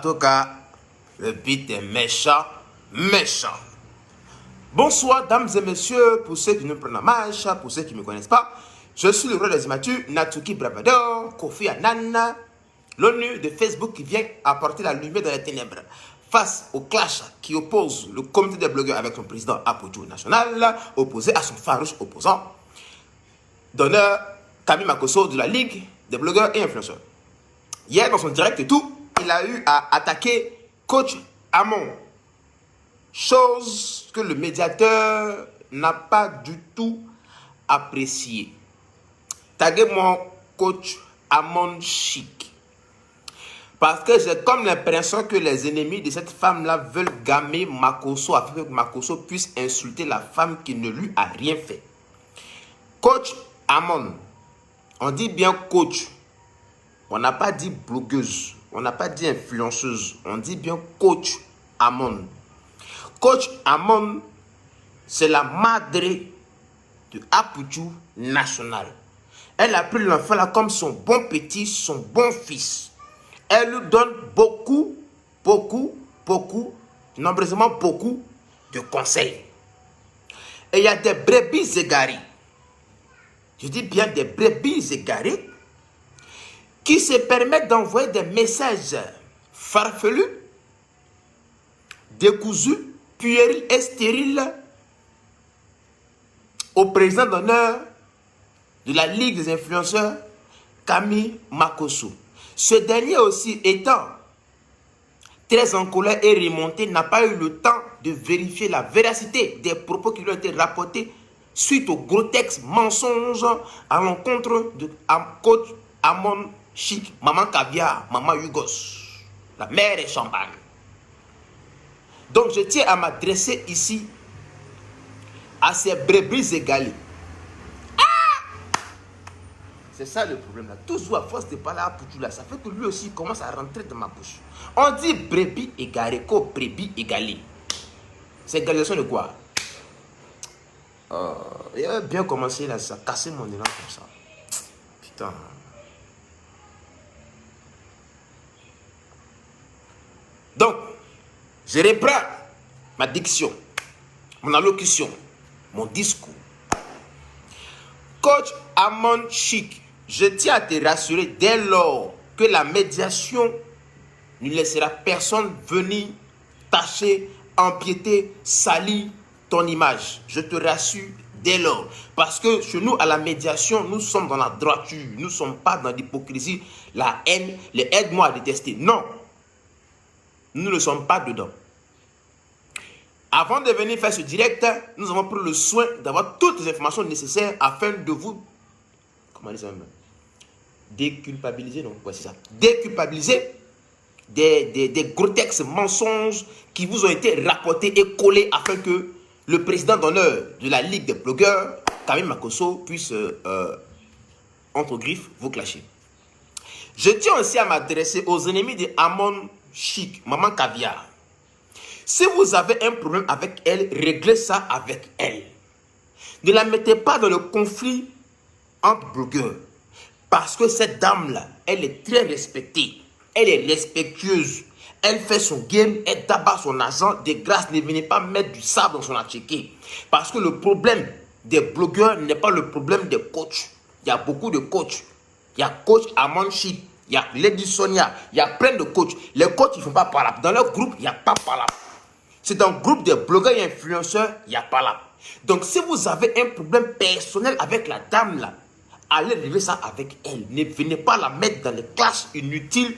tout cas, le beat est méchant, méchant. Bonsoir, dames et messieurs, pour ceux qui nous prennent en marche, pour ceux qui ne me connaissent pas. Je suis le roi des immatures, Natsuki Bravador, Kofi Annan, l'ONU de Facebook qui vient apporter la lumière dans les ténèbres. Face au clash qui oppose le comité des blogueurs avec son président Apojo National, opposé à son farouche opposant, d'honneur Camille Makosso de la Ligue des blogueurs et influenceurs. Hier, dans son direct et tout, il a eu à attaquer Coach Amon. Chose que le médiateur n'a pas du tout apprécié. Taguez mon Coach Amon Chic. Parce que j'ai comme l'impression que les ennemis de cette femme-là veulent gammer Makosso afin que Makosso puisse insulter la femme qui ne lui a rien fait. Coach Amon, on dit bien coach. On n'a pas dit blogueuse, on n'a pas dit influenceuse, on dit bien Coach Amon. Coach Amon, c'est la madre de Apojo National. Elle a pris l'enfant là comme son bon petit, son bon fils. Elle lui donne beaucoup, nombreusement beaucoup de conseils. Et il y a des brebis égarées. Je dis bien des brebis égarées qui se permettent d'envoyer des messages farfelus, décousus, puérils et stériles au président d'honneur de la Ligue des influenceurs, Camille Makosso. Ce dernier aussi étant très en colère et remonté, n'a pas eu le temps de vérifier la véracité des propos qui lui ont été rapportés suite au grotesque mensonge à l'encontre de Coach Amon Chic, maman caviar, maman Yugos, la mère est champagne. Donc je tiens à m'adresser ici à ces brebis égalées. C'est ça le problème là. Toujours à force de parler à Poutou là, ça fait que lui aussi il commence à rentrer dans ma bouche. On dit brebis égarées, quoi brebis égalées. C'est égalisation de quoi? Il avait bien commencé là, ça casser mon élan comme ça. Putain. Donc, je reprends ma diction, mon allocution, mon discours. Coach Amon Chic, je tiens à te rassurer dès lors que la médiation ne laissera personne venir tâcher, empiéter, salir ton image. Je te rassure dès lors. Parce que chez nous, à la médiation, nous sommes dans la droiture. Nous ne sommes pas dans l'hypocrisie, la haine, les aide-moi à détester. Non. Nous ne sommes pas dedans. Avant de venir faire ce direct, nous avons pris le soin d'avoir toutes les informations nécessaires afin de vous, comment dire ça même, déculpabiliser, non, ouais, c'est ça, déculpabiliser des grotesques mensonges qui vous ont été rapportés et collés afin que le président d'honneur de la Ligue des blogueurs, Camille Makosso, puisse, entre griffes, vous clasher. Je tiens aussi à m'adresser aux ennemis de Amon Chic, maman caviar. Si vous avez un problème avec elle, réglez ça avec elle. Ne la mettez pas dans le conflit entre blogueurs. Parce que cette dame-là, elle est très respectée. Elle est respectueuse. Elle fait son game, elle tabac son argent. De grâce, ne venez pas mettre du sable dans son attiqué. Parce que le problème des blogueurs n'est pas le problème des coachs. Il y a beaucoup de coachs. Il y a coach Amon Chic. Il y a Lady Sonia, il y a plein de coachs. Les coachs, ils ne font pas par là. Dans leur groupe, il n'y a pas par là. C'est dans le groupe des blogueurs et influenceurs, il n'y a pas là. Donc, si vous avez un problème personnel avec la dame là, allez régler ça avec elle. Ne venez pas la mettre dans les classes inutiles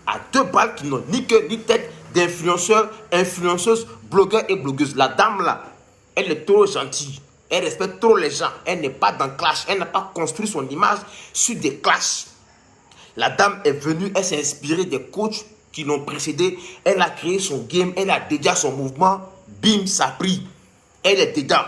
à deux balles qui n'ont ni queue ni tête d'influenceurs, influenceuses, blogueurs et blogueuses. La dame là, elle est trop gentille. Elle respecte trop les gens. Elle n'est pas dans le clash. Elle n'a pas construit son image sur des clashs. La dame est venue, elle s'est inspirée des coachs qui l'ont précédé. Elle a créé son game, elle a déjà son mouvement. Bim, ça a pris. Elle est dedans.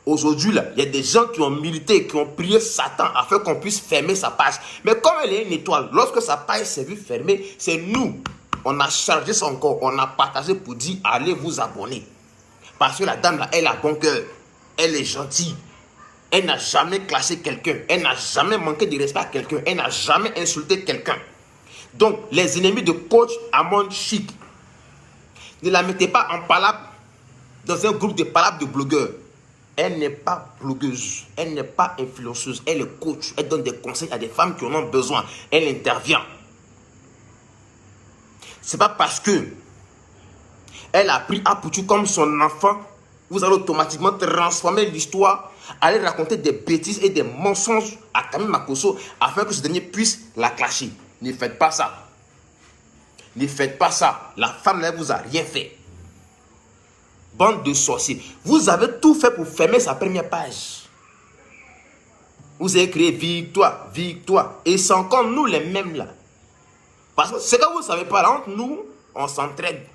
Aujourd'hui, là, il y a des gens qui ont milité, qui ont prié Satan afin qu'on puisse fermer sa page. Mais comme elle est une étoile, lorsque sa page s'est vue fermée, c'est nous. On a chargé son corps, on a partagé pour dire allez vous abonner. Parce que la dame, là, elle a bon cœur. Elle est gentille. Elle n'a jamais clashé quelqu'un. Elle n'a jamais manqué de respect à quelqu'un. Elle n'a jamais insulté quelqu'un. Donc, les ennemis de coach Amon Chic, ne la mettez pas en palabre dans un groupe de palabres de blogueurs. Elle n'est pas blogueuse, elle n'est pas influenceuse, elle est coach, elle donne des conseils à des femmes qui en ont besoin, elle intervient. C'est pas parce que elle a pris Apoutou comme son enfant, vous allez automatiquement transformer l'histoire, aller raconter des bêtises et des mensonges à Camille Makosso afin que ce dernier puisse la clasher. Ne faites pas ça. Ne faites pas ça. La femme ne vous a rien fait. Bande de sorciers. Vous avez tout fait pour fermer sa première page. Vous avez créé victoire, victoire. Et c'est encore nous les mêmes là. Parce que c'est que vous ne savez pas, là, entre nous, on s'entraide.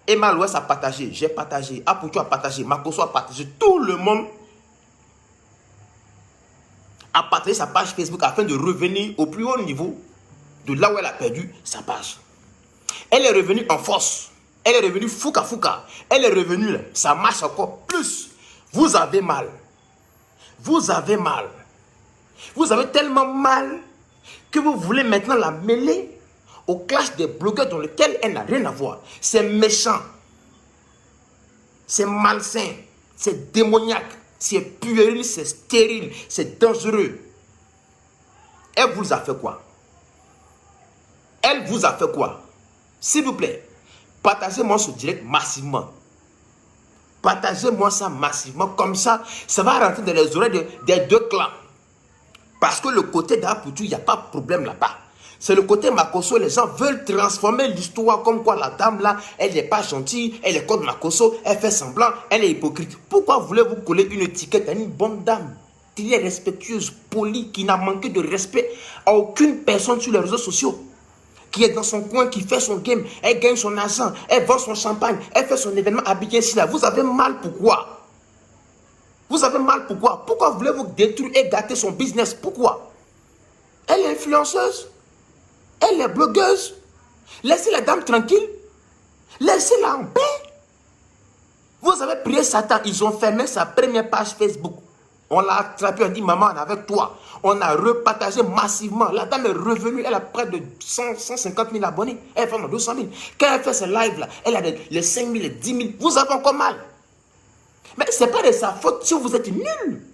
Emma Louest a partagé, j'ai partagé, Apoutou a partagé, Makosso a partagé. Tout le monde a partagé sa page Facebook afin de revenir au plus haut niveau de là où elle a perdu sa page. Elle est revenue en force. Elle est revenue fouka fouka. Elle est revenue, là, ça marche encore plus. Vous avez mal. Vous avez mal. Vous avez tellement mal que vous voulez maintenant la mêler au clash des blogueurs dans lequel elle n'a rien à voir. C'est méchant. C'est malsain. C'est démoniaque. C'est puéril. C'est stérile. C'est dangereux. Elle vous a fait quoi? Elle vous a fait quoi? S'il vous plaît, partagez-moi ce direct massivement. Partagez-moi ça massivement. Comme ça, ça va rentrer dans les oreilles des deux clans. Parce que le côté d'Apoutou, il n'y a pas de problème là-bas. C'est le côté Makosso. Les gens veulent transformer l'histoire comme quoi la dame là, elle n'est pas gentille, elle est contre Makosso, elle fait semblant, elle est hypocrite. Pourquoi voulez-vous coller une étiquette à une bonne dame qui est respectueuse, polie, qui n'a manqué de respect à aucune personne sur les réseaux sociaux? Qui est dans son coin, qui fait son game, elle gagne son argent, elle vend son champagne, elle fait son événement habillé ici là. Vous avez mal pourquoi? Vous avez mal pourquoi? Pourquoi voulez-vous détruire et gâter son business? Pourquoi? Elle est influenceuse, elle est blogueuse. Laissez la dame tranquille, laissez-la en paix. Vous avez prié Satan, ils ont fermé sa première page Facebook. On l'a attrapé, on dit maman, on est avec toi. On a repartagé massivement. La dame est revenue, elle a près de 150 000 abonnés. Elle fait 200 000. Quand elle fait ce live là, elle a les 5 000, les 10 000. Vous avez encore mal. Mais ce n'est pas de sa faute si vous êtes nul.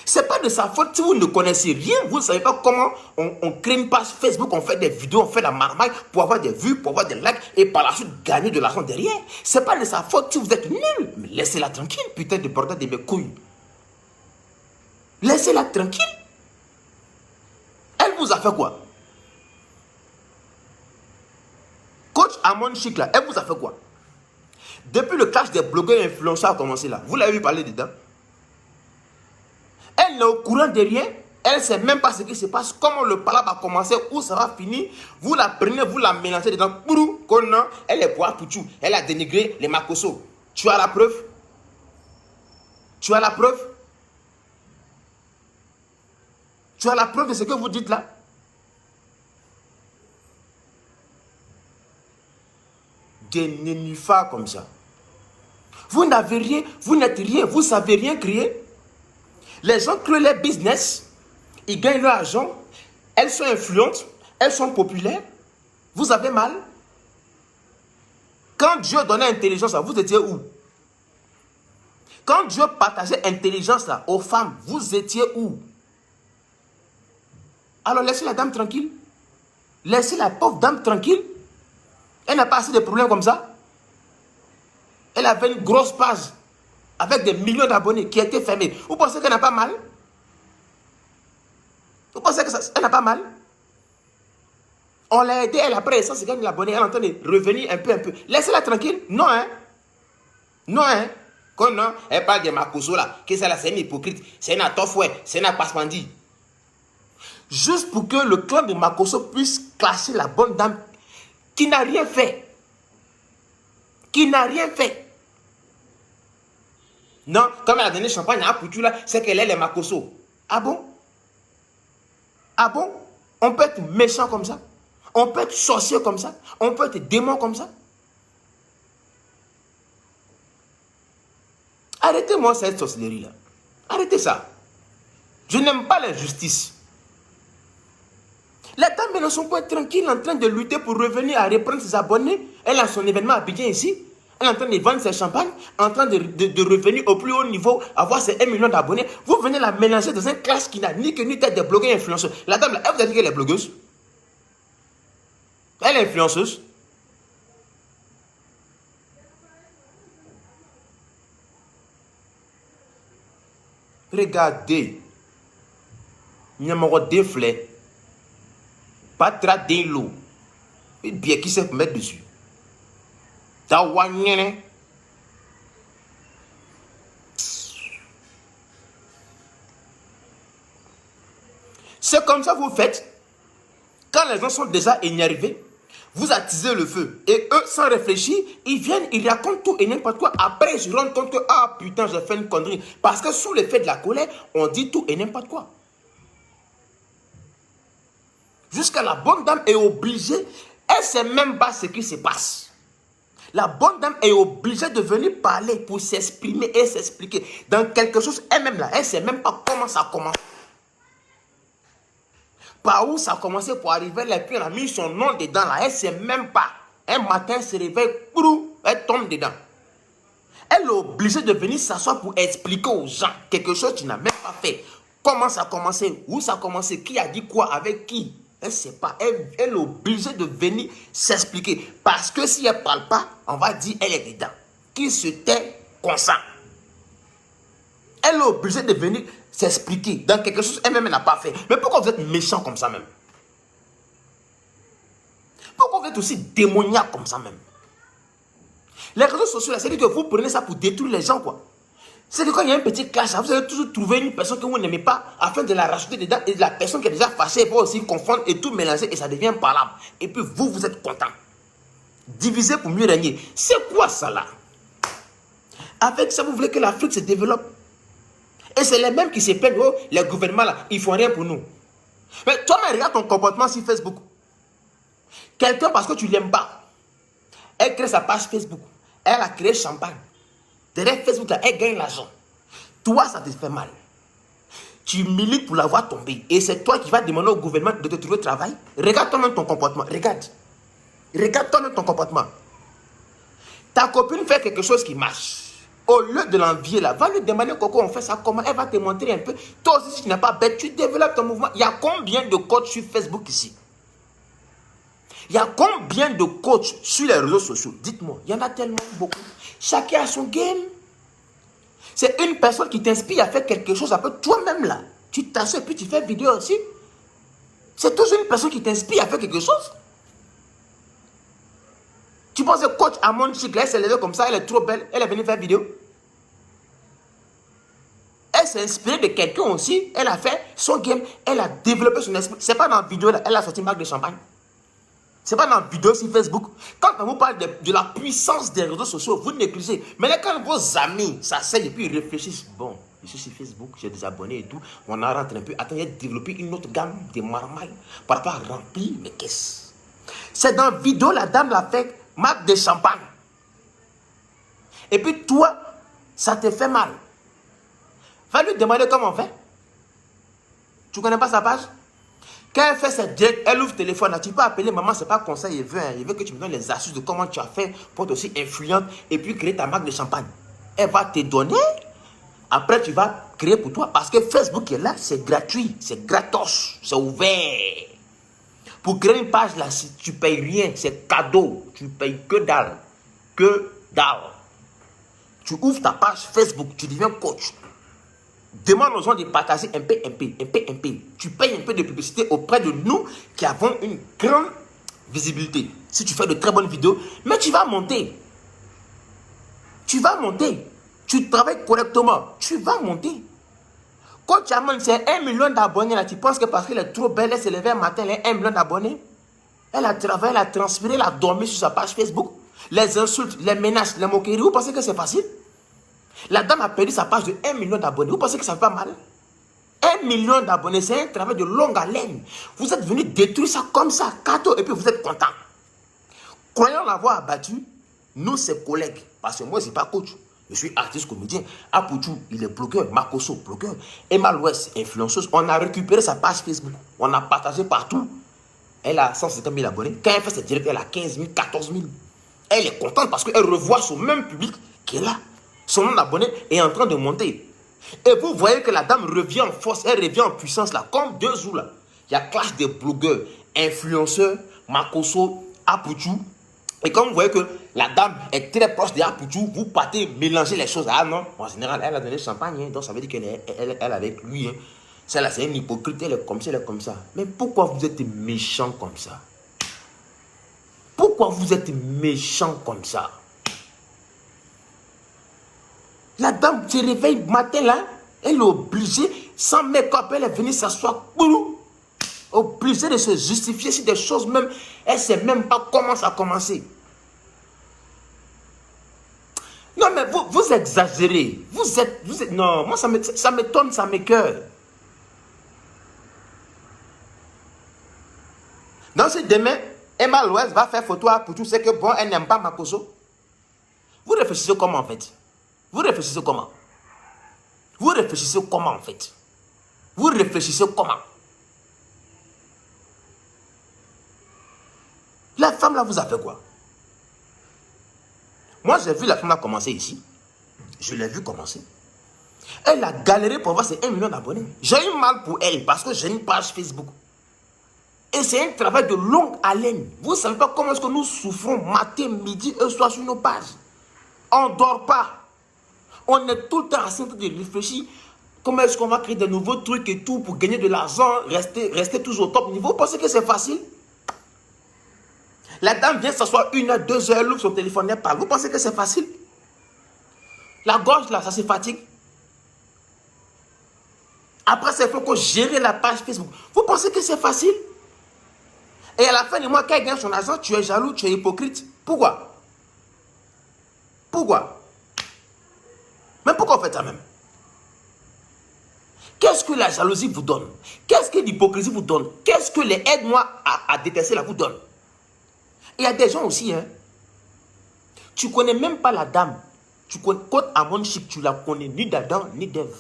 Ce n'est pas de sa faute si vous ne connaissez rien. Vous ne savez pas comment on crée une page Facebook, on fait des vidéos, on fait la marmaille pour avoir des vues, pour avoir des likes et par la suite gagner de l'argent derrière. Ce n'est pas de sa faute si vous êtes nul. Mais laissez-la tranquille, putain de bordel de mes couilles. Laissez-la tranquille. Elle vous a fait quoi? Coach Amon Chic là, elle vous a fait quoi? Depuis le clash des blogueurs influenceurs a commencé là, vous l'avez vu parler dedans? Elle n'est au courant de rien. Elle ne sait même pas ce qui se passe, comment le palabre a commencé, où ça va finir. Vous la prenez, vous la mélangez dedans. Elle est pour Apoutou. Elle a dénigré les Makosso. Tu as la preuve? Tu as la preuve? Tu as la preuve de ce que vous dites là? Des nénuphars comme ça. Vous n'avez rien, vous n'êtes rien, vous ne savez rien créer. Les gens créent leur business, ils gagnent leur argent, elles sont influentes, elles sont populaires. Vous avez mal. Quand Dieu donnait intelligence, vous étiez où? Quand Dieu partageait intelligence là, aux femmes, vous étiez où? Alors laissez la dame tranquille. Laissez la pauvre dame tranquille. Elle n'a pas assez de problèmes comme ça. Elle avait une grosse page avec des millions d'abonnés qui a été fermée. Vous pensez qu'elle n'a pas mal? Vous pensez qu'elle n'a pas mal? On l'a aidé, elle a pris 150 000 abonnés, elle est en train de revenir un peu. Laissez-la tranquille. Non, hein? Non, hein? Quand non, elle parle de Makosso là, que ça là, c'est une hypocrite, c'est une atofoué, c'est une passe-mandi. Juste pour que le clan de Makosso puisse clasher la bonne dame qui n'a rien fait. Qui n'a rien fait. Non, comme elle a donné champagne à Apoutou là, c'est qu'elle est les Makosso. Ah bon? Ah bon? On peut être méchant comme ça? On peut être sorcier comme ça? On peut être démon comme ça? Arrêtez-moi cette sorcellerie là. Arrêtez ça. Je n'aime pas l'injustice. Les dames elles ne sont pas tranquilles en train de lutter pour revenir à reprendre ses abonnés. Elle a son événement à Abidjan ici. Elle est en train de vendre ses champagnes, en train de revenir au plus haut niveau, avoir ses 1 million d'abonnés. Vous venez la mélanger dans une classe qui n'a ni que ni tête de blogueurs influenceurs. La dame, là, elle vous a dit qu'elle est blogueuse. Elle est influenceuse. Regardez. Numéro 2 flèches. Pas trader l'eau. Et bien qui sait mettre dessus. C'est comme ça que vous faites. Quand les gens sont déjà énervés, vous attisez le feu. Et eux, sans réfléchir, ils viennent, ils racontent tout et n'importe quoi. Après, ils se rendent compte que, ah putain, j'ai fait une connerie. Parce que sous l'effet de la colère, on dit tout et n'importe quoi. Jusqu'à la bonne dame est obligée, elle ne sait même pas ce qui se passe. La bonne dame est obligée de venir parler pour s'exprimer et s'expliquer dans quelque chose. Elle-même là, elle ne sait même pas comment ça commence. Par où ça a commencé pour arriver là, puis elle a mis son nom dedans là, elle ne sait même pas. Un matin, elle se réveille, elle tombe dedans. Elle est obligée de venir s'asseoir pour expliquer aux gens quelque chose qu'il n'a même pas fait. Comment ça a commencé, où ça a commencé, qui a dit quoi, avec qui. Elle ne sait pas. Elle est obligée de venir s'expliquer. Parce que si elle ne parle pas, on va dire elle est dedans. Qui se tait consent. Elle est obligée de venir s'expliquer dans quelque chose qu'elle-même n'a pas fait. Mais pourquoi vous êtes méchant comme ça même? Pourquoi vous êtes aussi démoniaque comme ça même? Les réseaux sociaux, c'est que vous prenez ça pour détruire les gens, quoi. C'est que quand il y a un petit clash, vous allez toujours trouver une personne que vous n'aimez pas afin de la rajouter dedans. Et la personne qui est déjà fâchée va aussi confondre et tout mélanger et ça devient parlable. Et puis vous, vous êtes content. Diviser pour mieux régner. C'est quoi ça là? Avec ça, vous voulez que l'Afrique se développe. Et c'est les mêmes qui se plaignent, oh, les gouvernements là, ils font rien pour nous. Mais toi-même, regarde ton comportement sur Facebook. Quelqu'un, parce que tu ne l'aimes pas, elle crée sa page Facebook. Elle a créé champagne. Derrière Facebook, là, elle gagne l'argent. Toi, ça te fait mal. Tu milites pour la voir tomber. Et c'est toi qui vas demander au gouvernement de te trouver travail. Regarde toi-même ton comportement. Regarde. Regarde toi-même ton comportement. Ta copine fait quelque chose qui marche. Au lieu de l'envier là, va lui demander Coco, on fait ça comment? Elle va te montrer un peu. Toi aussi, si tu n'es pas bête, tu développes ton mouvement. Il y a combien de coachs sur Facebook ici? Il y a combien de coachs sur les réseaux sociaux? Dites-moi, il y en a tellement beaucoup. Chacun a son game. C'est une personne qui t'inspire à faire quelque chose. Après, toi-même là, tu t'assures et puis tu fais vidéo aussi. C'est toujours une personne qui t'inspire à faire quelque chose. Tu penses que coach Amon Chic, elle s'est levée comme ça, elle est trop belle, elle est venue faire vidéo. Elle s'est inspirée de quelqu'un aussi, elle a fait son game, elle a développé son esprit. C'est pas dans la vidéo là, elle a sorti une marque de champagne. C'est pas dans la vidéo sur Facebook. Quand on vous parle de la puissance des réseaux sociaux, vous négligez. Mais là, quand vos amis s'asseyent et puis ils réfléchissent, bon, je suis sur Facebook, j'ai des abonnés et tout, on en rentre un peu. Attends, il y a développé une autre gamme de marmailles par rapport à remplir mes caisses. C'est dans la vidéo, la dame l'a fait marque de champagne. Et puis toi, ça te fait mal. Va lui demander comment on fait. Tu connais pas sa page? Quand elle fait cette direct, elle ouvre le téléphone. Là, tu peux appeler maman, c'est pas conseil, il veut que tu me donnes les astuces de comment tu as fait pour être aussi influente et puis créer ta marque de champagne. Elle va te donner. Après, tu vas créer pour toi parce que Facebook est là, c'est gratuit, c'est gratos, c'est ouvert. Pour créer une page là, si tu ne payes rien, c'est cadeau. Tu ne payes que dalle. Que dalle. Tu ouvres ta page Facebook, tu deviens coach. Demande aux gens de partager un peu. Tu payes un peu de publicité auprès de nous qui avons une grande visibilité. Si tu fais de très bonnes vidéos, mais tu vas monter. Tu vas monter. Tu travailles correctement. Tu vas monter. Quand tu as c'est 1 million d'abonnés, là, tu penses que parce qu'elle est trop belle, elle s'est levée un matin, elle a 1 million d'abonnés. Elle a travaillé, elle a transpiré, elle a dormi sur sa page Facebook. Les insultes, les menaces, les moqueries, vous pensez que c'est facile? La dame a perdu sa page de 1 million d'abonnés. Vous pensez que ça fait pas mal? 1 million d'abonnés, c'est un travail de longue haleine. Vous êtes venu détruire ça comme ça, cadeau, et puis vous êtes content. Croyant l'avoir abattu, nous, ses collègues, parce que moi, je ne suis pas coach, je suis artiste comédien. Apouchou, il est blogueur, Makoso, blogueur. Emma Louest, influenceuse. On a récupéré sa page Facebook. On a partagé partout. Elle a 150 000 abonnés. Quand elle fait ses directs, elle a 15 000, 14 000. Elle est contente parce qu'elle revoit son même public qui est là. Son nombre d'abonnés est en train de monter. Et vous voyez que la dame revient en force, elle revient en puissance là, comme 2 jours là. Il y a clash des blogueurs, influenceurs, Makoso, Apuchu. Et comme vous voyez que la dame est très proche de Apuchu, vous partez mélanger les choses. Ah non, en général, elle a donné champagne, hein, donc ça veut dire qu'elle est avec lui. Hein. Celle-là, c'est une hypocrite, elle est comme ça, elle est comme ça. Mais pourquoi vous êtes méchant comme ça? Pourquoi vous êtes méchant comme ça? La dame se réveille matin là, elle est obligée, sans make-up, elle est venue s'asseoir, obligée de se justifier sur des choses même, elle ne sait même pas comment ça a commencé. Non mais vous exagérez, vous êtes, non, moi ça m'étonne, ça m'écoeure. Donc si demain, Emma Loès va faire photo pour tout, c'est que bon, elle n'aime pas Makoso. Vous réfléchissez comment en fait? Vous réfléchissez comment? Vous réfléchissez comment en fait? Vous réfléchissez comment? La femme là vous a fait quoi? Moi j'ai vu la femme là commencer ici. Je l'ai vu commencer. Elle a galéré pour avoir ses 1 million d'abonnés. J'ai eu mal pour elle parce que j'ai une page Facebook. Et c'est un travail de longue haleine. Vous ne savez pas comment est-ce que nous souffrons matin, midi et soir sur nos pages. On ne dort pas. On est tout le temps en train de réfléchir. Comment est-ce qu'on va créer de nouveaux trucs et tout pour gagner de l'argent, rester toujours au top niveau. Vous pensez que c'est facile? La dame vient s'asseoir 1 heure, 2 heures, elle ouvre son téléphone, elle parle. Vous pensez que c'est facile? La gorge là, ça se fatigue. Après, c'est faut qu'on gère la page Facebook. Vous pensez que c'est facile? Et à la fin du mois, quand elle gagne son argent, tu es jaloux, tu es hypocrite. Pourquoi? Pourquoi? Mais pourquoi vous faites ça même? Qu'est-ce que la jalousie vous donne? Qu'est-ce que l'hypocrisie vous donne? Qu'est-ce que les aide-moi à détester là vous donne? Il y a des gens aussi, hein. Tu ne connais même pas la dame. Tu connais Côte Amon Chic, tu la connais ni d'Adam ni d'Ève.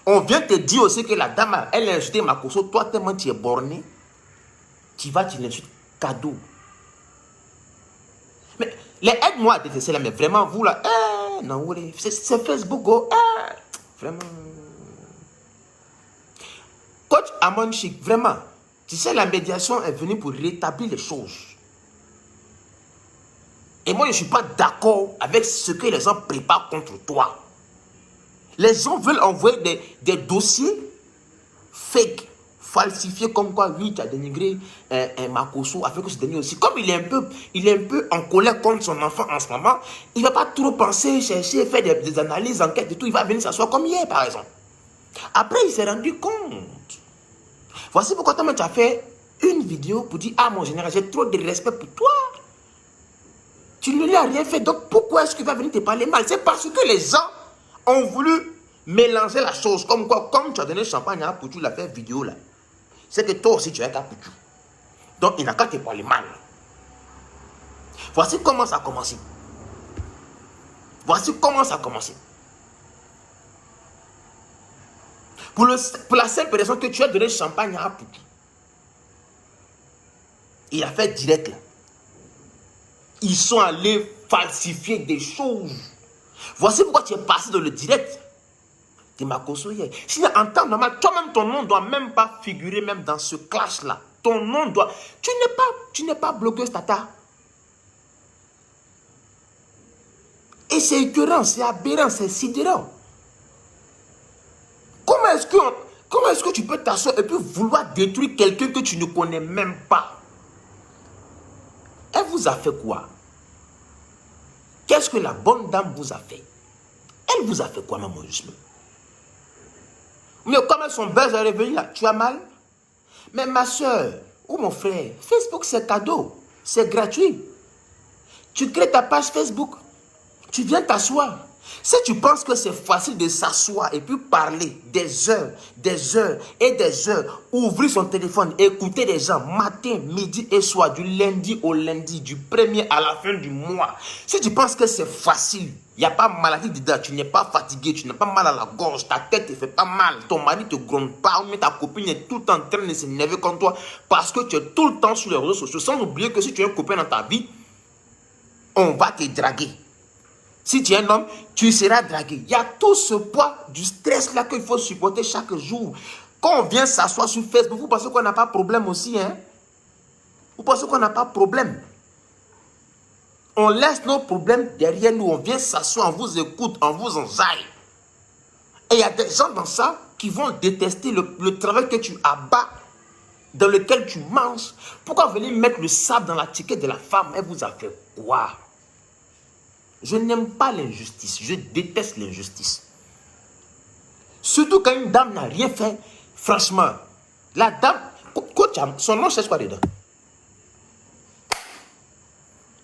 On vient te dire aussi que la dame, elle a insulté Makoso. Toi, tellement tu es borné, tu vas, tu l'insultes cadeau. Mais les aide-moi à détester là, mais vraiment, vous là, non, c'est Facebook, oh, vraiment. Coach Amon Chic, vraiment, tu sais, la médiation est venue pour rétablir les choses. Et moi, je ne suis pas d'accord avec ce que les gens préparent contre toi. Les gens veulent envoyer des dossiers fake, falsifiés, comme quoi, lui, tu as dénigré un Makoso, avec ce dernier aussi. Comme il est un peu en colère contre son enfant en ce moment, il ne va pas trop penser, chercher, faire des analyses, enquêtes et tout. Il va venir s'asseoir comme hier, par exemple. Après, il s'est rendu compte. Voici pourquoi toi, tu as fait une vidéo pour dire, ah, mon général, j'ai trop de respect pour toi. Tu ne lui as rien fait, donc pourquoi est-ce qu'il va venir te parler mal? C'est parce que les gens ont voulu mélanger la chose. Comme quoi, comme tu as donné champagne à Apuchu, il a fait vidéo là. C'est que toi aussi tu es Apuchu. Donc il n'a qu'à te parler mal. Voici comment ça a commencé. Voici comment ça a commencé. Pour la simple raison que tu as donné champagne à Apuchu. Il a fait direct là. Ils sont allés falsifier des choses. Voici pourquoi tu es passé dans le direct de Makoso hier. Sinon, en temps normal, toi-même, ton nom ne doit même pas figurer même dans ce clash-là. Ton nom doit... Tu n'es pas blogueuse Tata. Et c'est écœurant, c'est aberrant, c'est sidérant. Comment est-ce que tu peux t'asseoir et puis vouloir détruire quelqu'un que tu ne connais même pas? Elle vous a fait quoi? Qu'est-ce que la bonne dame vous a fait? Elle vous a fait quoi, maman Jusme? Mais comme son buzz est revenu là, tu as mal? Mais ma soeur ou mon frère, Facebook c'est cadeau, c'est gratuit. Tu crées ta page Facebook, tu viens t'asseoir. Si tu penses que c'est facile de s'asseoir et puis parler des heures et des heures, ouvrir son téléphone, écouter des gens matin, midi et soir, du lundi au lundi, du premier à la fin du mois. Si tu penses que c'est facile, il n'y a pas de maladie dedans, tu n'es pas fatigué, tu n'as pas mal à la gorge, ta tête ne fait pas mal, ton mari ne te gronde pas, ou ta copine est tout le temps en train de s'énerver comme toi parce que tu es tout le temps sur les réseaux sociaux, sans oublier que si tu as un copain dans ta vie, on va te draguer. Si tu es un homme, tu seras dragué. Il y a tout ce poids du stress là qu'il faut supporter chaque jour. Quand on vient s'asseoir sur Facebook, vous pensez qu'on n'a pas de problème aussi, hein? Vous pensez qu'on n'a pas de problème? On laisse nos problèmes derrière nous. On vient s'asseoir, on vous écoute, on vous enjaille. Et il y a des gens dans ça qui vont détester le travail que tu abats, dans lequel tu manges. Pourquoi venir mettre le sable dans la ticket de la femme? Elle vous a fait quoi? Je n'aime pas l'injustice. Je déteste l'injustice. Surtout quand une dame n'a rien fait. Franchement, la dame, son nom cherche quoi dedans?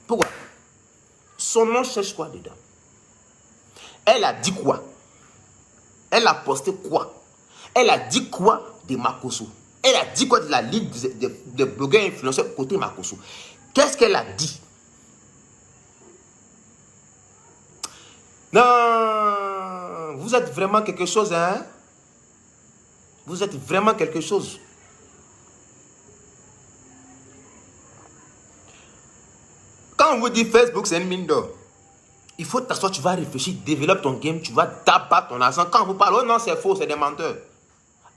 Pourquoi? Son nom cherche quoi dedans? Elle a dit quoi? Elle a posté quoi? Elle a dit quoi de Makosso? Elle a dit quoi de la ligue des blogueurs influenceurs côté Makosso? Qu'est-ce qu'elle a dit? Non, vous êtes vraiment quelque chose, hein? Vous êtes vraiment quelque chose. Quand on vous dit Facebook, c'est une mine d'or. Il faut t'asseoir, tu vas réfléchir, développe ton game, tu vas taper ton argent. Quand on vous parle, oh non, c'est faux, c'est des menteurs.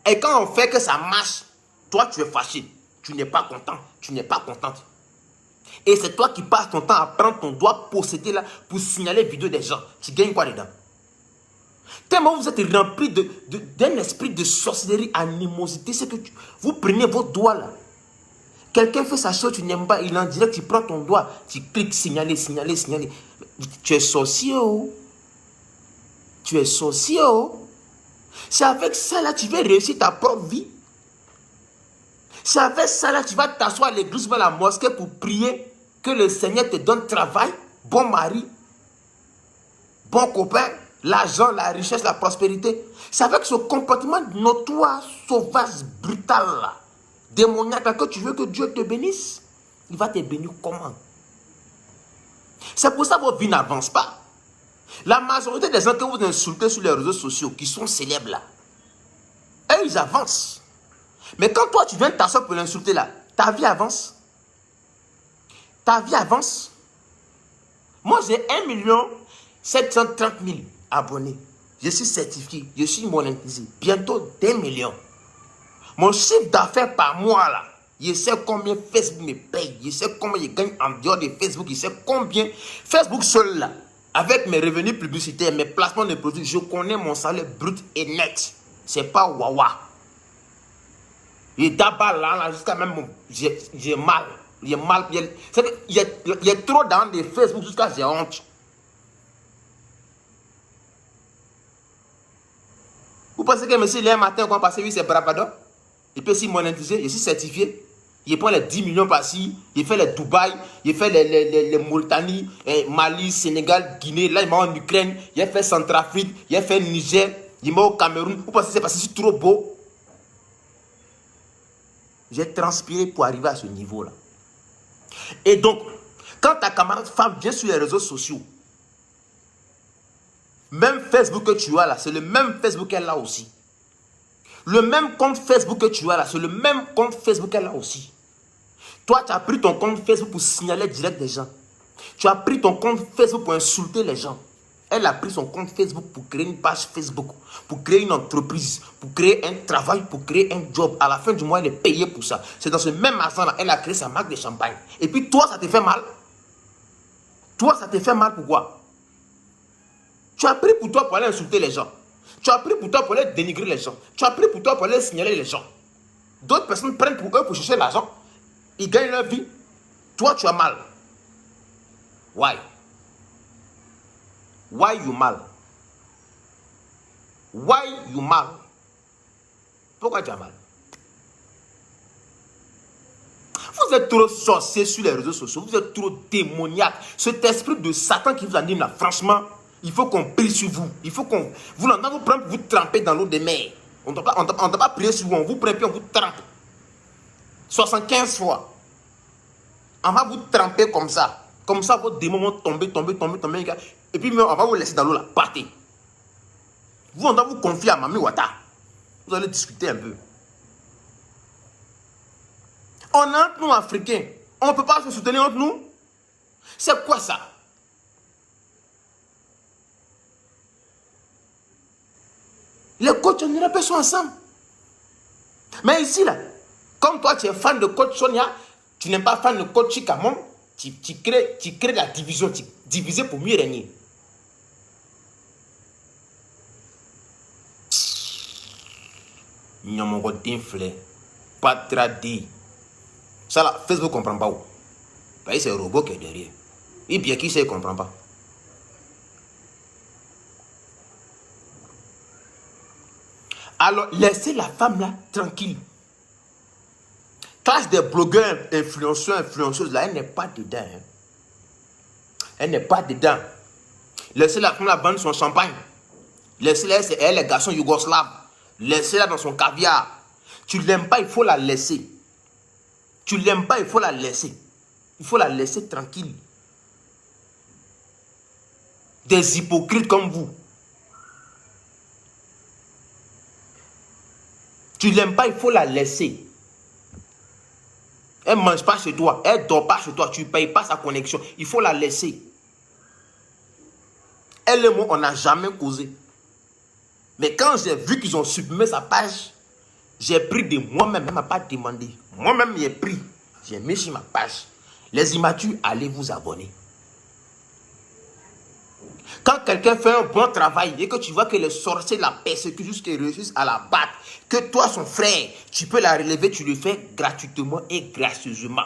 Et quand on fait que ça marche, toi, tu es fâché. Tu n'es pas content, tu n'es pas contente. Et c'est toi qui passes ton temps à prendre ton doigt possédé là pour signaler les vidéos des gens. Tu gagnes quoi dedans? Tellement vous êtes rempli d'un esprit de sorcellerie, animosité, c'est que vous prenez vos doigts là. Quelqu'un fait sa chose, tu n'aimes pas, il est en direct, tu prends ton doigt, tu cliques, signaler, signaler, signaler. Tu es sorcier, oh. Tu es sorcier, oh. C'est avec ça là, tu vas réussir ta propre vie. C'est avec ça là, tu vas t'asseoir à l'église ou à la mosquée pour prier que le Seigneur te donne travail, bon mari, bon copain, l'argent, la richesse, la prospérité. C'est avec ce comportement notoire, sauvage, brutal là, démoniaque là, que tu veux que Dieu te bénisse. Il va te bénir comment? C'est pour ça que votre vie n'avance pas. La majorité des gens que vous insultez sur les réseaux sociaux, qui sont célèbres là, eux ils avancent. Mais quand toi tu viens t'asseoir pour l'insulter là, ta vie avance. Ta vie avance. Moi j'ai 1 730 000 abonnés. Je suis certifié, je suis monétisé. Bientôt 2 millions. Mon chiffre d'affaires par mois là, je sais combien Facebook me paye. Je sais combien je gagne en dehors de Facebook. Je sais combien Facebook seul là, avec mes revenus publicitaires, mes placements de produits, je connais mon salaire brut et net. C'est pas wawa. Et d'abord là, jusqu'à même, j'ai mal. J'ai mal. Il y a trop dans des Facebook jusqu'à j'ai honte. Vous pensez que monsieur, un matin, quand on passe, oui, c'est bravado. Il peut s'y monétiser, je suis certifié. Il prend les 10 millions par-ci, il fait les Dubaï, il fait les Mauritanie, Mali, Sénégal, Guinée, là il m'a en Ukraine, il a fait Centrafrique, il a fait Niger, il m'a au Cameroun. Vous pensez que c'est parce que c'est trop beau? J'ai transpiré pour arriver à ce niveau-là. Et donc, quand ta camarade femme vient sur les réseaux sociaux, même Facebook que tu as là, c'est le même Facebook qu'elle a aussi. Le même compte Facebook que tu as là, c'est le même compte Facebook qu'elle a aussi. Toi, tu as pris ton compte Facebook pour signaler direct des gens. Tu as pris ton compte Facebook pour insulter les gens. Elle a pris son compte Facebook pour créer une page Facebook, pour créer une entreprise, pour créer un travail, pour créer un job. À la fin du mois, elle est payée pour ça. C'est dans ce même argent-là, elle a créé sa marque de champagne. Et puis toi, ça te fait mal. Toi, ça te fait mal pourquoi? Tu as pris pour toi pour aller insulter les gens. Tu as pris pour toi pour aller dénigrer les gens. Tu as pris pour toi pour aller signaler les gens. D'autres personnes prennent pour eux pour chercher l'argent. Ils gagnent leur vie. Toi, tu as mal. Why? Why you mal? Why you mal? Pourquoi tu as mal? Vous êtes trop sorcier sur les réseaux sociaux. Vous êtes trop démoniaque. Cet esprit de Satan qui vous anime là, franchement, Il faut qu'on prie sur vous. Il faut qu'on... Vous l'entendez, vous prenez, vous trempez dans l'eau de mer. On ne doit pas prier sur vous. On vous prend puis on vous trempe. 75 fois. On va vous tremper comme ça. Comme ça, vos démons vont tomber. Et puis, on va vous laisser dans l'eau là. Partez. Vous, on doit vous confier à Mami Wata. Vous allez discuter un peu. On est entre nous, Africains. On ne peut pas se soutenir entre nous. C'est quoi ça? Les coachs en Europe sont ensemble. Mais ici, là, comme toi, tu es fan de coach Sonia, tu n'es pas fan de coach Chikamon, tu crées la division, tu diviser pour mieux régner. Nyamongo d'inflé, pas tradit. Ça là, Facebook ne comprend pas où. Parce que c'est un robot qui est derrière. Et bien qui sait, il ne comprend pas. Alors, laissez la femme là tranquille. Classe des blogueurs, influenceurs, influenceuses là, elle n'est pas dedans. Hein. Elle n'est pas dedans. Laissez la femme là vendre son champagne. Laissez-la, c'est elle, les garçons yougoslaves. Laissez-la dans son caviar. Tu ne l'aimes pas, il faut la laisser. Tu ne l'aimes pas, il faut la laisser. Il faut la laisser tranquille. Des hypocrites comme vous. Tu ne l'aimes pas, il faut la laisser. Elle ne mange pas chez toi, elle ne dort pas chez toi, tu ne payes pas sa connexion. Il faut la laisser. Elle et moi, on n'a jamais causé. Mais quand j'ai vu qu'ils ont supprimé sa page, j'ai pris de moi-même, elle ne m'a pas demandé. Moi-même, j'ai pris, j'ai mis sur ma page. Les immatures, allez vous abonner. Quand quelqu'un fait un bon travail et que tu vois que les sorciers la persécutent jusqu'à réussissent à la battre, que toi, son frère, tu peux la relever, tu le fais gratuitement et gracieusement.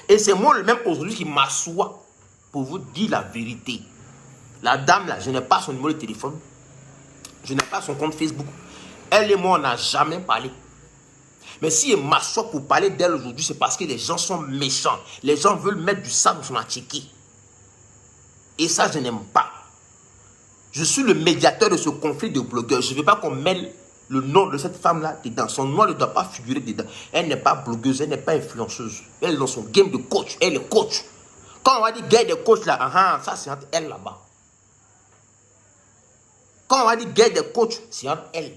Et c'est moi le même aujourd'hui qui m'assoit pour vous dire la vérité. La dame là, je n'ai pas son numéro de téléphone, je n'ai pas son compte Facebook. Elle et moi, on n'a jamais parlé. Mais si elle m'assoit pour parler d'elle aujourd'hui, c'est parce que les gens sont méchants. Les gens veulent mettre du sang dans son attiqué. Et ça, je n'aime pas. Je suis le médiateur de ce conflit de blogueurs. Je ne veux pas qu'on mêle le nom de cette femme-là dedans. Son nom ne doit pas figurer dedans. Elle n'est pas blogueuse, elle n'est pas influenceuse. Elle est dans son game de coach. Elle est coach. Quand on va dire guerre de coach là, ça c'est entre elle là-bas. Quand on va dire guerre de coach, c'est entre elle.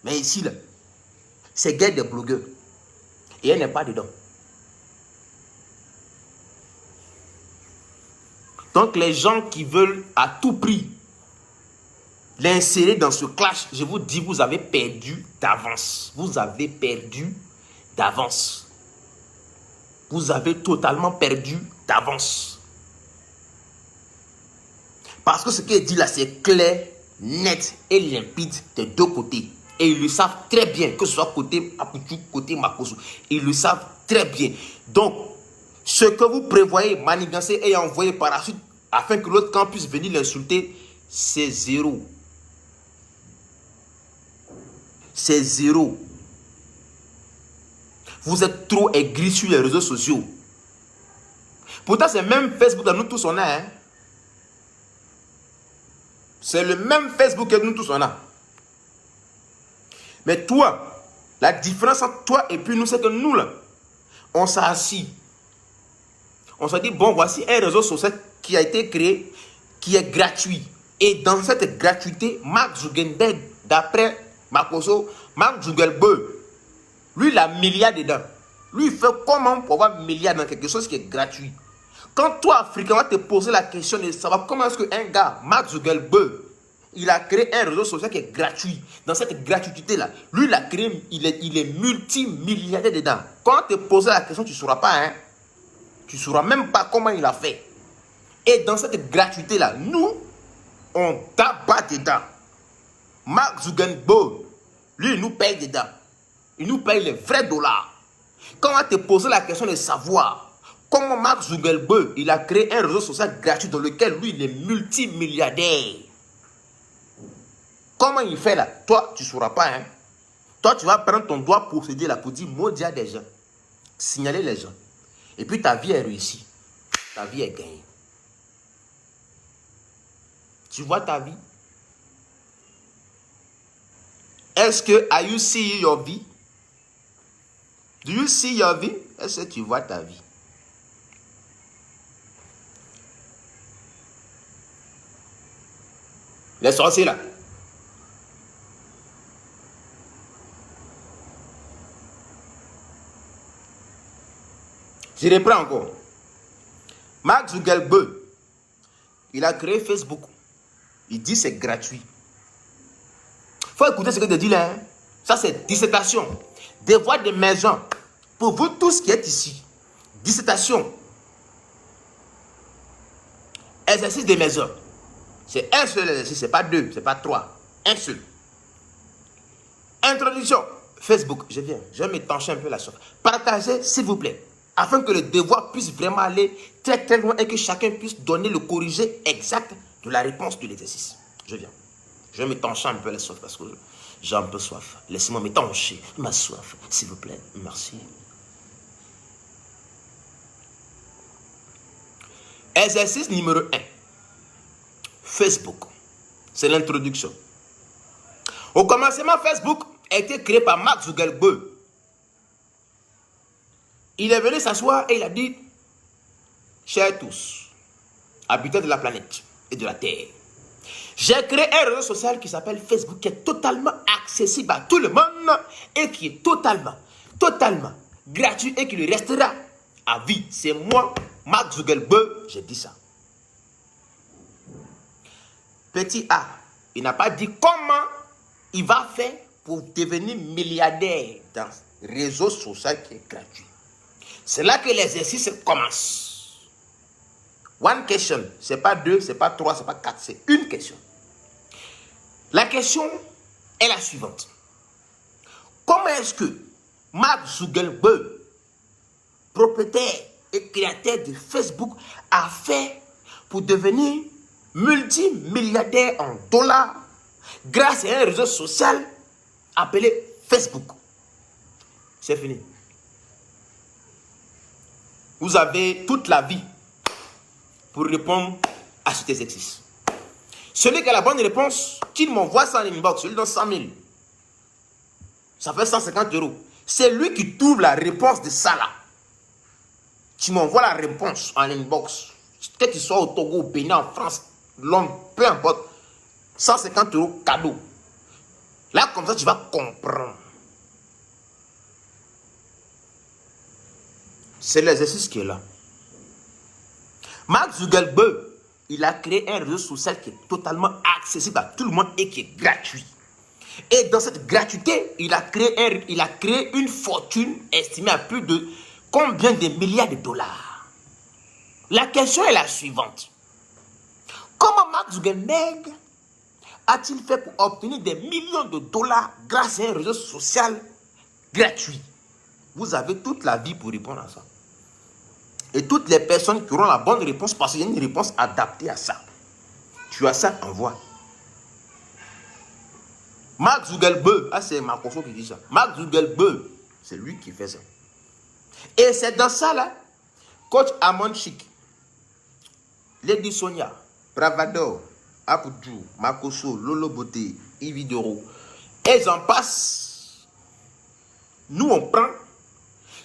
Mais ici là, c'est guerre des blogueurs. Et elle n'est pas dedans. Donc les gens qui veulent à tout prix l'insérer dans ce clash, je vous dis, vous avez perdu d'avance. Vous avez perdu d'avance. Vous avez totalement perdu d'avance. Parce que ce qui est dit là, c'est clair, net et limpide des deux côtés. Et ils le savent très bien, que ce soit côté Apoutou, côté Makoso. Ils le savent très bien. Donc, ce que vous prévoyez, manigancer et envoyer par la suite, afin que l'autre camp puisse venir l'insulter, c'est zéro. C'est zéro. Vous êtes trop aigris sur les réseaux sociaux. Pourtant, c'est même Facebook que nous tous on a. Hein? C'est le même Facebook que nous tous on a. Mais toi, la différence entre toi et puis nous, c'est que nous, là, on s'est assis. On s'est dit, bon, voici un réseau social qui a été créé, qui est gratuit. Et dans cette gratuité, Mark Zuckerberg, d'après Makoso, Mark Zuckerberg, lui, il a milliard dedans. Lui, il fait comment pour avoir milliard dans quelque chose qui est gratuit. Quand toi, Africain, on va te poser la question de savoir comment est-ce qu'un gars, Mark Zuckerberg, il a créé un réseau social qui est gratuit. Dans cette gratuité-là, lui, il a créé, il est multimilliardaire dedans. Quand on te pose la question, tu ne sauras pas. Hein? Tu ne sauras même pas comment il a fait. Et dans cette gratuité-là, nous, on tabac dedans. Mark Zuckerberg, lui, il nous paye dedans. Il nous paye les vrais dollars. Quand on va te poser la question de savoir comment Mark Zuckerberg, il a créé un réseau social gratuit dans lequel lui, il est multimilliardaire. Comment il fait là? Toi, tu ne sauras pas. Hein? Toi, tu vas prendre ton doigt pour se dire là, pour dire maudire des gens. Signaler les gens. Et puis ta vie est réussie. Ta vie est gagnée. Tu vois ta vie? Est-ce que, are you seeing your vie? Do you see your vie? Est-ce que tu vois ta vie? Les sorciers là. Je reprends encore. Mark Zuckerberg, il a créé Facebook. Il dit c'est gratuit. Faut écouter ce que je dis là. Hein? Ça c'est dissertation. Devoir de maison. Pour vous tous qui êtes ici. Dissertation. Exercice de maison. C'est un seul exercice, c'est pas deux, c'est pas trois. Un seul. Introduction. Facebook, je viens. Je vais m'étancher un peu la chose. Partagez, s'il vous plaît. Afin que le devoir puisse vraiment aller très très loin et que chacun puisse donner le corrigé exact de la réponse de l'exercice. Je viens. Je vais m'étancher un peu la soif parce que j'ai un peu soif. Laissez-moi m'étancher ma soif, s'il vous plaît. Merci. Exercice numéro 1. Facebook. C'est l'introduction. Au commencement, Facebook a été créé par Mark Zuckerberg. Il est venu s'asseoir et il a dit, chers tous, habitants de la planète et de la Terre, j'ai créé un réseau social qui s'appelle Facebook, qui est totalement accessible à tout le monde et qui est totalement gratuit et qui le restera à vie. C'est moi, Mark Zuckerberg, j'ai dit ça. Petit A, il n'a pas dit comment il va faire pour devenir milliardaire dans le réseau social qui est gratuit. C'est là que l'exercice commence. One question, c'est pas deux, c'est pas trois, c'est pas quatre, c'est une question. La question est la suivante. Comment est-ce que Mark Zuckerberg, propriétaire et créateur de Facebook, a fait pour devenir multimilliardaire en dollars grâce à un réseau social appelé Facebook? C'est fini. Vous avez toute la vie pour répondre à cet exercice. Celui qui a la bonne réponse, qu'il m'envoie ça en inbox, celui dans 100 000. Ça fait 150 €. C'est lui qui trouve la réponse de ça là. Tu m'envoies la réponse en inbox. Que tu sois au Togo, au Bénin, en France, Londres, peu importe. 150 € cadeau. Là, comme ça, tu vas comprendre. C'est l'exercice qui est là. Mark Zuckerberg, il a créé un réseau social qui est totalement accessible à tout le monde et qui est gratuit. Et dans cette gratuité, il a créé une fortune estimée à plus de combien de milliards de dollars. La question est la suivante. Comment Mark Zuckerberg a-t-il fait pour obtenir des millions de dollars grâce à un réseau social gratuit? Vous avez toute la vie pour répondre à ça. Et toutes les personnes qui auront la bonne réponse, parce qu'il y a une réponse adaptée à ça. Tu as ça, envoie. Mark Zuckerberg, c'est Marcoso qui dit ça. Mark Zuckerberg, c'est lui qui fait ça. Et c'est dans ça là, coach Amon Chic, Lady Sonia, Bravador, Apoudjou, Marcoso, Lolo Beauté, Ividoro, et j'en passe. Nous on prend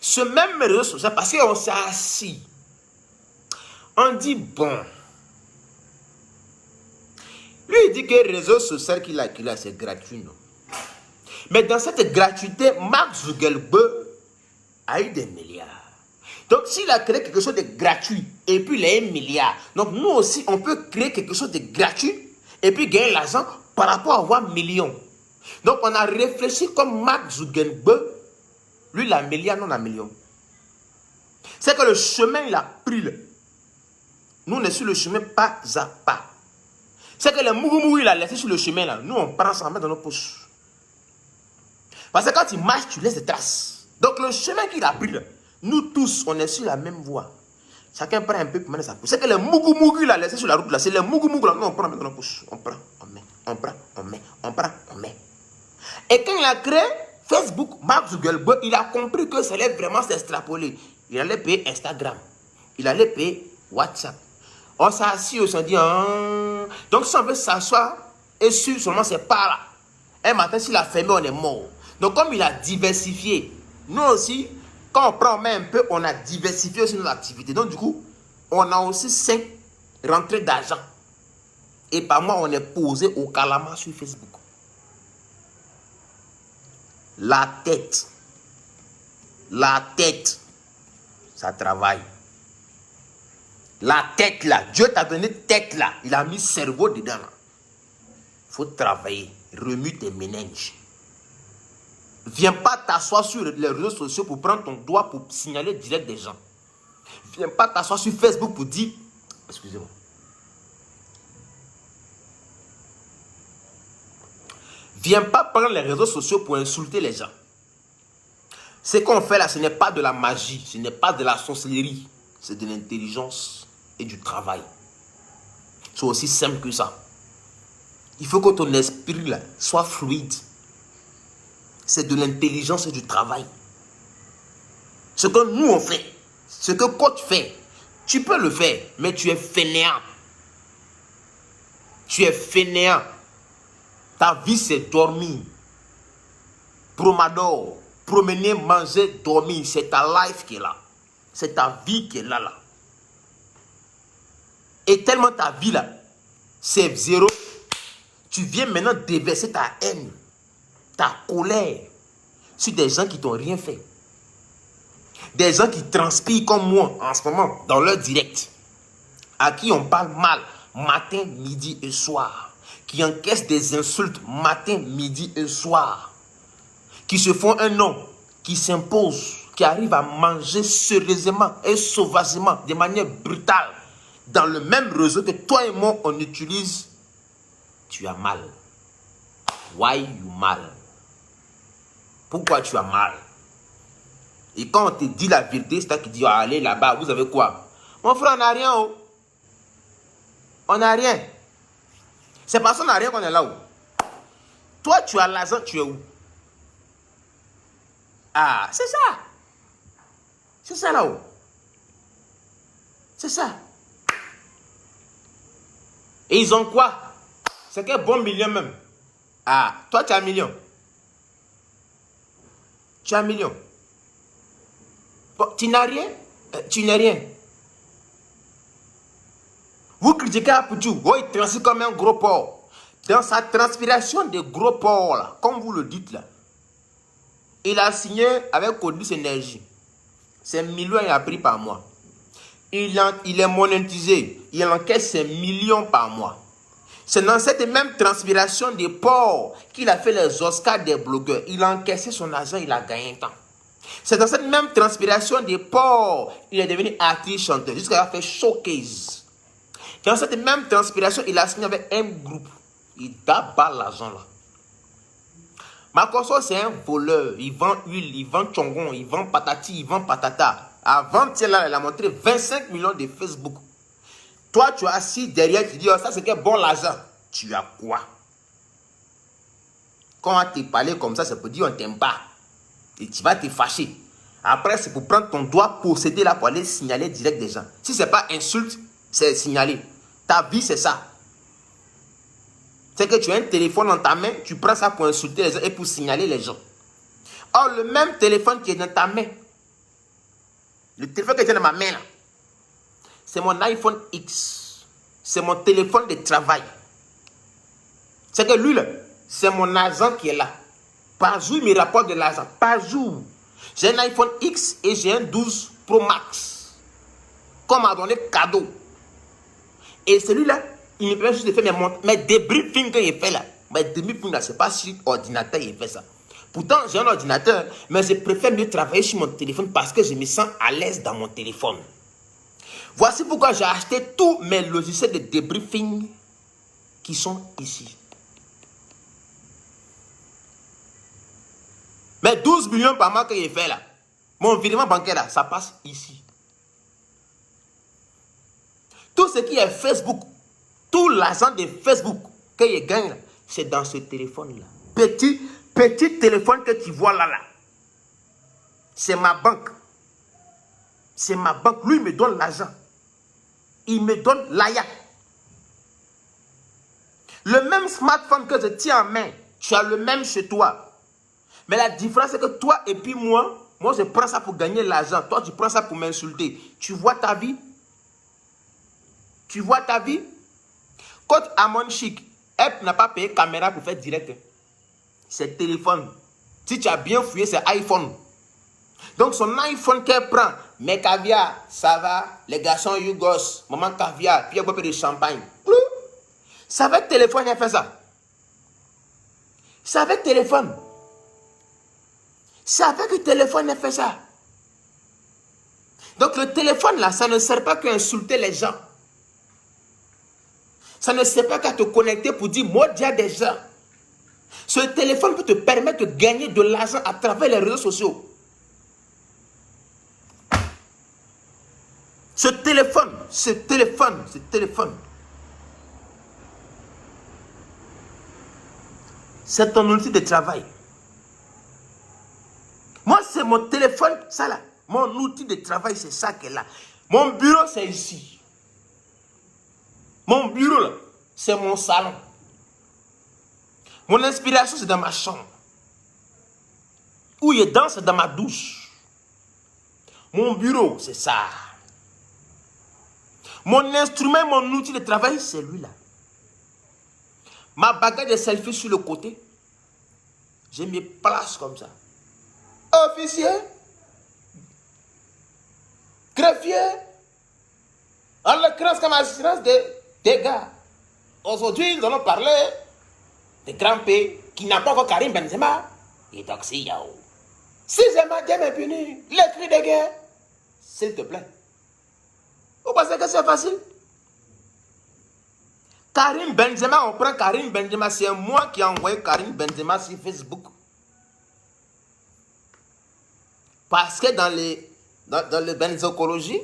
ce même réseau social parce qu'on s'est assis. On dit bon. Lui il dit que le réseau social qu'il a, c'est gratuit, non? Mais dans cette gratuité, Mark Zuckerberg a eu des milliards. Donc s'il a créé quelque chose de gratuit et puis il a 1 milliard, donc nous aussi on peut créer quelque chose de gratuit et puis gagner l'argent par rapport à avoir millions. Donc on a réfléchi comme Mark Zuckerberg. Lui, il a milliard, non, on a million. C'est que le chemin, il a pris. Nous, on est sur le chemin pas à pas. C'est que le mougou, il a laissé sur le chemin, là. Nous, on prend ça, on met dans nos poches. Parce que quand tu marches, tu laisses des traces. Donc, le chemin qu'il a pris, là, nous tous, on est sur la même voie. Chacun prend un peu pour mettre sa poche. C'est que le mougou, il a laissé sur la route, là. C'est le mougou, là. Nous, on prend, on met dans nos poches. On prend, on met, on prend, on met, on prend, on met. Et quand il a créé Facebook, Mark Zuckerberg, il a compris que ça allait vraiment s'extrapoler. Il allait payer Instagram. Il allait payer WhatsApp. On s'est assis, on s'est dit, Donc si on veut s'asseoir et suivre seulement ses pas là, un matin s'il a fermé, on est mort. Donc comme il a diversifié, nous aussi, quand on prend en main un peu, on a diversifié aussi nos activités. Donc du coup, on a aussi 5 rentrées d'argent. Et par mois, on est posé au calama sur Facebook. La tête, ça travaille. La tête là, Dieu t'a donné tête là, il a mis cerveau dedans là. Il faut travailler, remue tes méninges. Viens pas t'asseoir sur les réseaux sociaux pour prendre ton doigt pour signaler direct des gens. Viens pas t'asseoir sur Facebook pour dire, excusez-moi. Viens pas prendre les réseaux sociaux pour insulter les gens. Ce qu'on fait là, ce n'est pas de la magie, ce n'est pas de la sorcellerie, c'est de l'intelligence et du travail. C'est aussi simple que ça. Il faut que ton esprit là soit fluide. C'est de l'intelligence et du travail. Ce que nous on fait, ce que coach fait, tu peux le faire, mais tu es fainéant. Tu es fainéant. Ta vie c'est dormir. Promenade, promener, manger, dormir. C'est ta life qui est là. C'est ta vie qui est là. Et tellement ta vie là, c'est zéro. Tu viens maintenant déverser ta haine, ta colère sur des gens qui t'ont rien fait. Des gens qui transpirent comme moi en ce moment dans leur direct. À qui on parle mal matin, midi et soir. Qui encaissent des insultes matin, midi et soir. Qui se font un nom, qui s'imposent, qui arrivent à manger sérieusement et sauvagement, de manière brutale, dans le même réseau que toi et moi on utilise. Tu as mal. Why you mal? Pourquoi tu as mal? Et quand on te dit la vérité, c'est toi qui dis, allez là-bas, vous avez quoi? Mon frère, on n'a rien. Oh. On n'a rien. C'est parce qu'on n'a rien qu'on est là. Oh. Toi, tu as l'argent, tu es où? Ah, c'est ça. C'est ça là-haut. C'est ça. Et ils ont quoi? C'est quel bon million même. Ah, toi tu as un million. Tu as un million. Bon, tu n'as rien. Tu n'es rien. Vous critiquez Apoutou. Oh, il transpire comme un gros porc. Dans sa transpiration de gros porc, là, comme vous le dites là, il a signé avec Codis Énergie. C'est 1 million il a pris par mois. Il est monétisé. Il encaisse 5 millions par mois. C'est dans cette même transpiration de porc qu'il a fait les Oscars des blogueurs. Il a encaissé son argent, il a gagné un temps. C'est dans cette même transpiration de porc qu'il est devenu artiste chanteur. Jusqu'à il a fait showcase. Dans cette même transpiration, il a signé avec un groupe. Il tabasse l'argent là. Makosso, c'est un voleur. Il vend huile, il vend chongon, il vend patati, il vend patata. Avant-hier, là, il a montré 25 millions de Facebook. Toi, tu es assis derrière, tu dis, oh, ça c'est quel bon l'argent. Tu as quoi? Quand on te parle comme ça peut dire on t'aime pas. Et tu vas te fâcher. Après, c'est pour prendre ton doigt, posséder là, pour aller signaler direct des gens. Si ce n'est pas insulte, c'est signaler. Ta vie, c'est ça. C'est que tu as un téléphone dans ta main, tu prends ça pour insulter les gens et pour signaler les gens. Or, le même téléphone qui est dans ta main, le téléphone qui est dans ma main là, c'est mon iPhone X. C'est mon téléphone de travail. C'est que lui là, c'est mon argent qui est là. Par jour, il me rapporte de l'argent. Par jour. J'ai un iPhone X et j'ai un 12 Pro Max. Qu'on m'a donné cadeau. Et celui-là, il me permet juste de faire mes débriefings qu'il fait là. Mes débriefings là, c'est pas sur ordinateur il fait ça. Pourtant, j'ai un ordinateur, mais je préfère mieux travailler sur mon téléphone parce que je me sens à l'aise dans mon téléphone. Voici pourquoi j'ai acheté tous mes logiciels de débriefing qui sont ici. Mais 12 millions par mois que j'ai fait là, mon virement bancaire là, ça passe ici. Tout ce qui est Facebook, tout l'argent de Facebook que je gagne, c'est dans ce téléphone là. Petit téléphone que tu vois là. C'est ma banque. C'est ma banque. Lui, il me donne l'argent. Il me donne l'aya. Le même smartphone que je tiens en main, tu as le même chez toi. Mais la différence, c'est que toi et puis moi, je prends ça pour gagner l'argent. Toi, tu prends ça pour m'insulter. Tu vois ta vie? Tu vois ta vie? Coach Amon Chic, elle n'a pas payé caméra pour faire direct. C'est téléphone. Si tu as bien fouillé, c'est iPhone. Donc son iPhone qu'elle prend, mais caviar, ça va, les garçons Yugos, maman caviar, puis elle boit de champagne. C'est avec téléphone qu'elle fait ça. C'est avec téléphone. C'est avec le téléphone qu'elle fait ça. Donc le téléphone là, ça ne sert pas qu'à insulter les gens. Ça ne sert pas qu'à te connecter pour dire moi il y a des gens. Ce téléphone peut te permettre de gagner de l'argent à travers les réseaux sociaux. Ce téléphone, c'est ton outil de travail. Moi, c'est mon téléphone, ça là. Mon outil de travail, c'est ça qui est là. Mon bureau, c'est ici. Mon bureau, là, c'est mon salon. Mon inspiration, c'est dans ma chambre. Où je danse, c'est dans ma douche. Mon bureau, c'est ça. Mon instrument, mon outil de travail, c'est lui-là. Ma baguette de selfie sur le côté, je me place comme ça. Officier, greffier, en l'occurrence comme assistance des gars. Aujourd'hui, nous allons parler de grand P qui n'a pas encore Karim Benzema et Doxy Yao. Si j'aime Dieu m'est puni, les cris de guerre, s'il te plaît. Vous pensez que c'est facile? Karim Benzema, on prend Karim Benzema, c'est moi qui ai envoyé Karim Benzema sur Facebook. Parce que dans le benzocologie,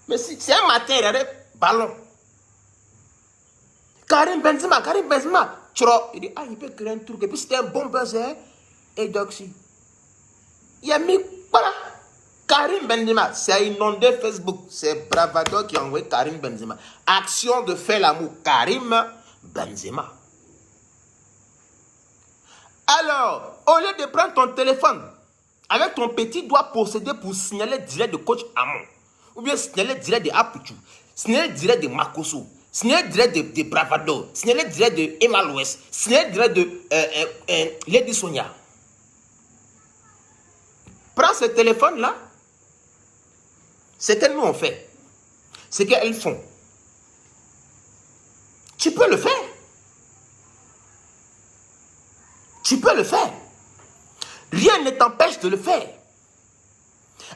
mais si c'est un matin, il y a des ballons. Karim Benzema, il dit, ah, il peut créer un truc. Et puis c'était un bon buzzer. Et Doxy. Il a mis, voilà. Karim Benzema, c'est inondé Facebook. C'est Bravado qui a envoyé Karim Benzema. Action de faire l'amour. Karim Benzema. Alors, au lieu de prendre ton téléphone, avec ton petit doigt possédé pour signaler direct de coach Amon, ou bien signaler direct de Apuchu, signaler direct de Makoso, signaler direct de Bravado, signaler direct de Emma Louest, signaler direct de Lady Sonia. Prends ce téléphone-là. Ce que nous on fait, ce qu'elles font. Tu peux le faire. Tu peux le faire. Rien ne t'empêche de le faire.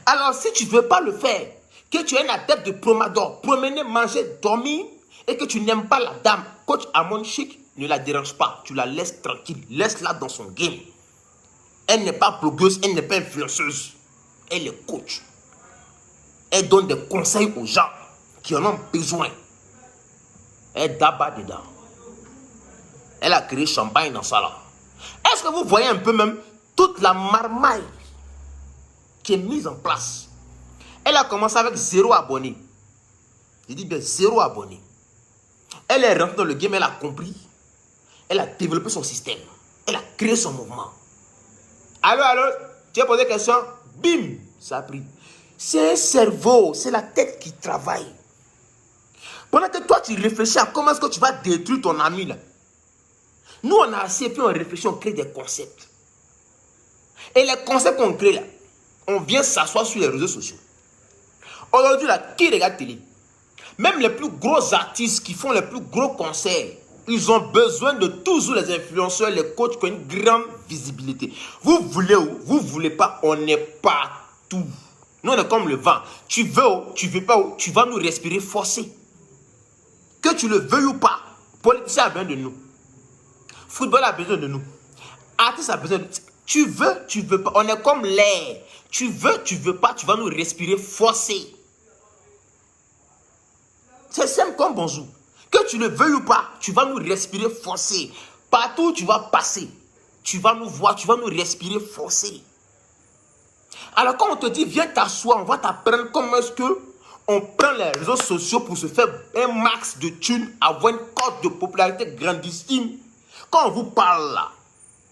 Alors si tu ne veux pas le faire, que tu es un adepte de promenade, promener, manger, dormir, et que tu n'aimes pas la dame, coach Amon Chic, ne la dérange pas. Tu la laisses tranquille. Laisse-la dans son game. Elle n'est pas blogueuse, elle n'est pas influenceuse. Elle est coach. Elle donne des conseils aux gens qui en ont besoin. Elle d'abat dedans. Elle a créé champagne dans ça là. Est-ce que vous voyez un peu même toute la marmaille qui est mise en place? Elle a commencé avec 0 abonnés. Je dis bien 0 abonnés. Elle est rentrée dans le game, elle a compris. Elle a développé son système. Elle a créé son mouvement. Alors, tu as posé la question, bim, ça a pris. C'est un cerveau, c'est la tête qui travaille. Pendant que toi, tu réfléchis à comment est-ce que tu vas détruire ton ami là. Nous, on a assez, puis on réfléchit, on crée des concepts. Et les concepts qu'on crée là, on vient s'asseoir sur les réseaux sociaux. Aujourd'hui, là, qui regarde télé? Même les plus gros artistes qui font les plus gros concerts, ils ont besoin de toujours les influenceurs, les coachs qui ont une grande visibilité. Vous voulez ou vous ne voulez pas, on n'est pas tout. Nous, on est comme le vent. Tu veux ou tu ne veux pas, ou tu vas nous respirer forcé. Que tu le veuilles ou pas, politicien a besoin de nous. Football a besoin de nous. Artiste a besoin de nous. Tu veux pas. On est comme l'air. Tu veux pas, tu vas nous respirer forcé. C'est simple comme bonjour. Que tu le veuilles ou pas, tu vas nous respirer forcé. Partout où tu vas passer, tu vas nous voir, tu vas nous respirer forcé. Alors quand on te dit, viens t'asseoir, on va t'apprendre comment est-ce que on prend les réseaux sociaux pour se faire un max de thunes, avoir une cote de popularité grandissime. Quand on vous parle là,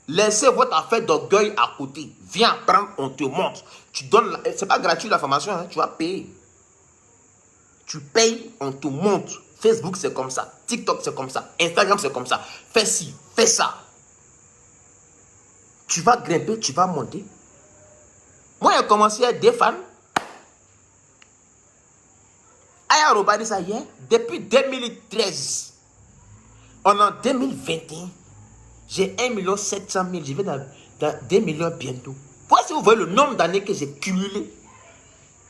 laissez votre affaire d'orgueil à côté. Viens apprendre, on te montre. Tu donnes, c'est pas gratuit la formation, hein, tu vas payer. Tu payes, on te montre. Facebook c'est comme ça, TikTok c'est comme ça, Instagram c'est comme ça. Fais ci, fais ça. Tu vas grimper, tu vas monter. Moi j'ai commencé à être des fans. Aya Robadi ça hier, depuis 2013. En 2021, j'ai 1 700 000. Je vais dans 2 millions bientôt. Voici, vous voyez le nombre d'années que j'ai cumulé.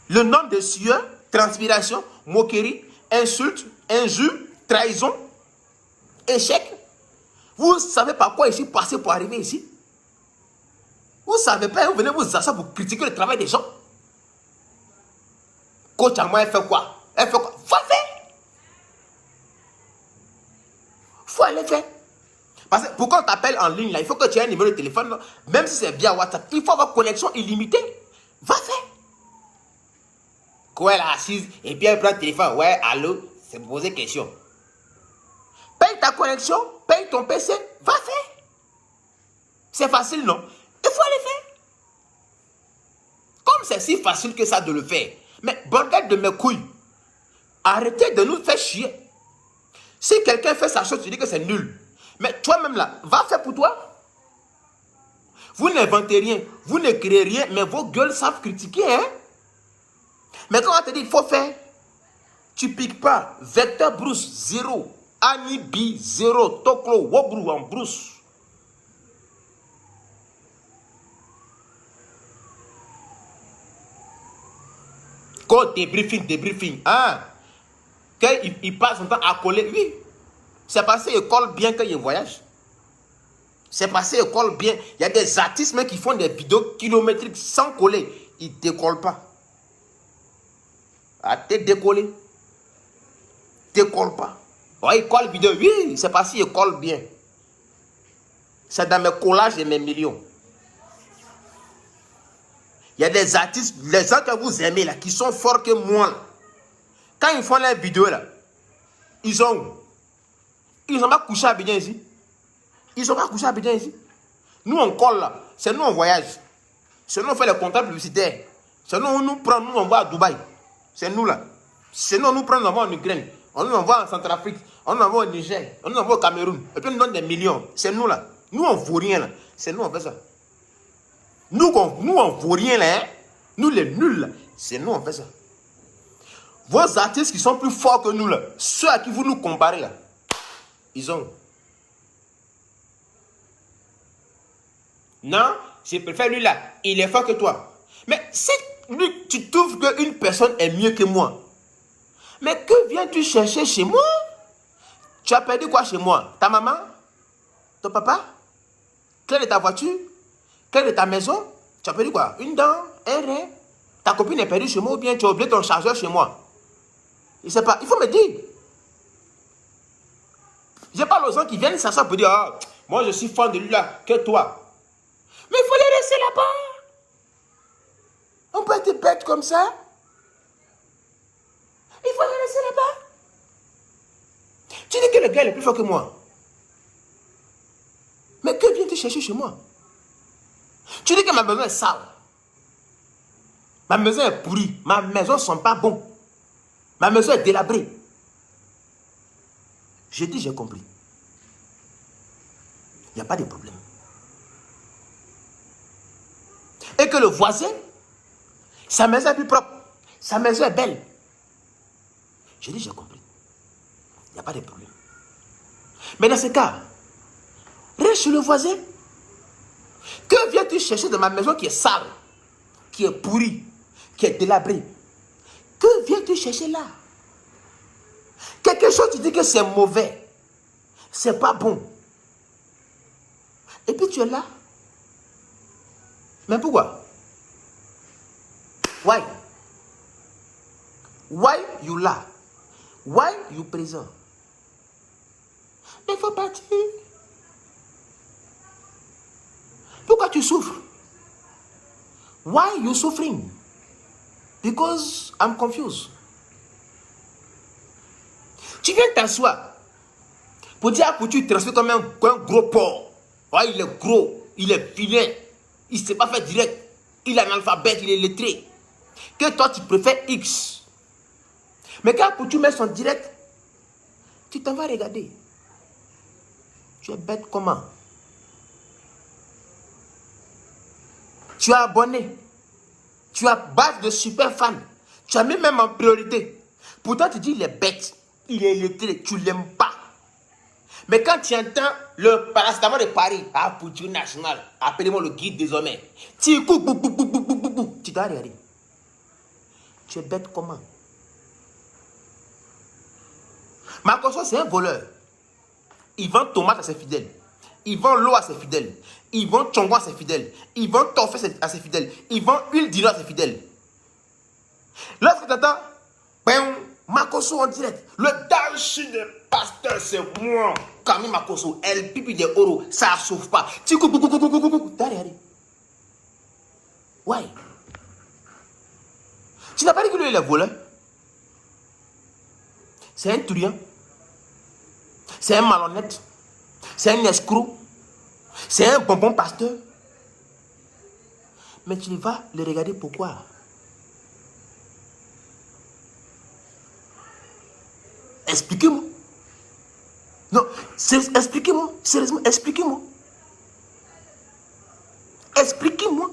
Le nombre de sueurs, transpiration, moquerie, insultes, injures, trahison, échec. Vous savez par quoi je suis passé pour arriver ici? Vous ne savez pas, vous venez vous asseoir pour critiquer le travail des gens. Coach à moi, elle fait quoi? Elle fait quoi? Faut faire. Faut aller faire. Parce que pourquoi on t'appelle en ligne là, il faut que tu aies un numéro de téléphone, même si c'est via WhatsApp, il faut avoir connexion illimitée. Va faire. Quoi elle est assise et puis elle prend le téléphone. Ouais, allô, c'est pour poser question. Paye ta connexion, paye ton PC, va faire. C'est facile, non? Il faut aller faire. Comme c'est si facile que ça de le faire. Mais bordel de mes couilles, arrêtez de nous faire chier. Si quelqu'un fait sa chose, tu dis que c'est nul. Mais toi-même là, va faire pour toi. Vous n'inventez rien, vous ne créez rien, mais vos gueules savent critiquer, hein. Mais quand on te dit il faut faire, tu piques pas. Vecteur Bruce, 0. Anibi, 0. Toklo, Wobru en Bruce. Quand débriefing, hein. Quand il passe son temps à coller, oui. C'est passé école bien quand il voyage. C'est passé école bien. Il y a des artistes même qui font des vidéos kilométriques sans coller. Ils ne décollent pas. Ah, t'es décollé. Décolle pas. Ouais, école vidéo, oui, c'est passé école bien. C'est dans mes collages et mes millions. Il y a des artistes, les gens que vous aimez là, qui sont forts que moi. Quand ils font leurs vidéos là, ils sont pas couché à Abidjan ici. Ils sont pas couchés à Abidjan ici. Nous on colle là, c'est nous on voyage. C'est nous on fait les contrats publicitaires. C'est nous on nous prend, nous on va à Dubaï. C'est nous là. C'est nous on nous prend, on envoie en Ukraine. On nous envoie en Centrafrique. On nous envoie au Niger. On nous envoie au Cameroun. Et puis on nous donne des millions. C'est nous là. Nous on vaut rien là. C'est nous on fait ça. Nous on vaut rien là. Hein? Nous les nuls là. C'est nous on fait ça. Vos artistes qui sont plus forts que nous là, ceux à qui vous nous comparez là, ils ont. Non, je préfère lui là. Il est fort que toi. Mais si lui, tu trouves qu'une personne est mieux que moi, mais que viens-tu chercher chez moi? Tu as perdu quoi chez moi? Ta maman? Ton papa? Clé de ta voiture? Clé de ta maison? Tu as perdu quoi? Une dent? Un rein? Ta copine est perdue chez moi ou bien tu as oublié ton chargeur chez moi? Je ne sais pas. Il faut me dire. Je parle aux gens qui viennent s'asseoir pour dire oh, moi je suis fan de lui là, que toi. Mais il faut les laisser là-bas. On peut être bête comme ça. Il faut les laisser là-bas. Tu dis que le gars est plus fort que moi. Mais que viens-tu chercher chez moi? Tu dis que ma maison est sale. Ma maison est pourrie. Ma maison ne sent pas bon. Ma maison est délabrée. J'ai dit, j'ai compris. Il n'y a pas de problème. Et que le voisin, sa maison est plus propre. Sa maison est belle. J'ai dit, j'ai compris. Il n'y a pas de problème. Mais dans ce cas, reste chez le voisin. Que viens-tu chercher de ma maison qui est sale, qui est pourrie, qui est délabrée? Que viens-tu chercher là? Quelque chose, tu dis que c'est mauvais. C'est pas bon. Et puis tu es là. Mais pourquoi? Why? Why you là? Why you présent? Mais il faut partir. Pourquoi tu souffres? Why you suffering? Because I'm confused. Tu viens t'asseoir. Pour dire que tu transfères comme un gros porc. Ouais, il est gros, il est vilain. Il ne s'est pas fait direct. Il est analphabète, il est lettré. Que toi, tu préfères X. Mais quand tu mets son direct, tu t'en vas regarder. Tu es bête comment? Tu as abonné. Tu as base de super fans. Tu as mis même en priorité. Pourtant, tu dis il est bête. Il est lettré. Tu ne l'aimes pas. Mais quand tu entends le paracétamol de Paris, pour du national, appelez-moi le guide désormais. Tu dois regarder. Tu es bête comment? Makosso, c'est un voleur. Il vend tomates à ses fidèles. Il vend l'eau à ses fidèles. Il vend chongo à ses fidèles. Il vend torfait à ses fidèles. Il vend huile d'îlot à ses fidèles. Lorsque tu entends, Makosso en direct. Le dashi de pasteur, c'est moi. Camille Makosso, elle pipi des euros. Ça ne sauve pas. Tu regardé. Ouais. Tu n'as pas dit que lui, il est voleur. C'est un truand. C'est un malhonnête. C'est un escroc. C'est un bonbon pasteur. Mais tu vas le regarder pourquoi? Expliquez-moi. Non, expliquez-moi. Sérieusement, expliquez-moi. Expliquez-moi.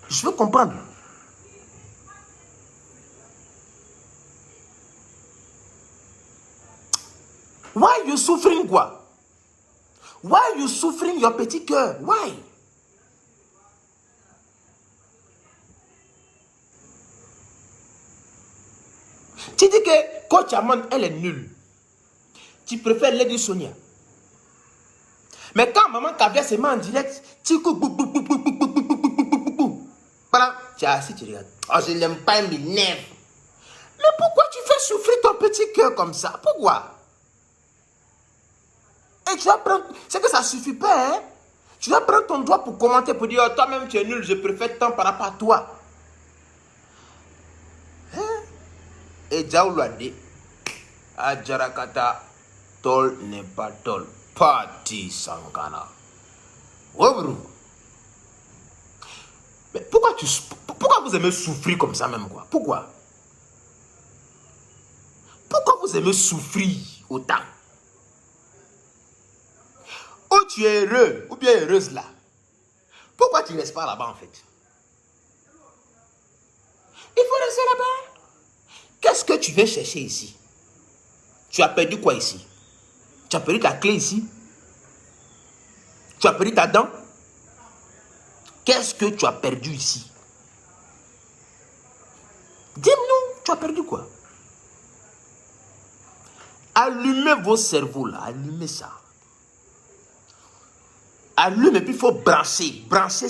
Je veux comprendre. Why you suffering quoi? Why you suffering your petit cœur? Why? Tu dis que Coach Amon, elle est nulle. Tu préfères Lady Sonia. Mais quand maman Kavia se met en direct, tu coupes. Voilà, tu es assis, tu regardes. Oh, je n'aime pas, il m'énerve. Mais pourquoi tu fais souffrir ton petit cœur comme ça? Pourquoi? Et tu vas prendre... C'est que ça ne suffit pas, hein? Tu vas prendre ton doigt pour commenter, pour dire, oh, toi-même tu es nul, je préfère tant par rapport à toi. Hein? Et Djaoulouadé, Adjarakata, Tol n'est pas Tol. Parti Sankana. Ouais, mais pourquoi vous aimez souffrir comme ça même, quoi? Pourquoi? Pourquoi vous aimez souffrir autant? Ou tu es heureux, ou bien heureuse là. Pourquoi tu ne restes pas là-bas en fait? Il faut rester là-bas. Qu'est-ce que tu viens chercher ici? Tu as perdu quoi ici? Tu as perdu ta clé ici? Tu as perdu ta dent? Qu'est-ce que tu as perdu ici? Dis-nous, tu as perdu quoi? Allumez vos cerveaux là, allumez ça. Allume et puis il faut brancher. Brancher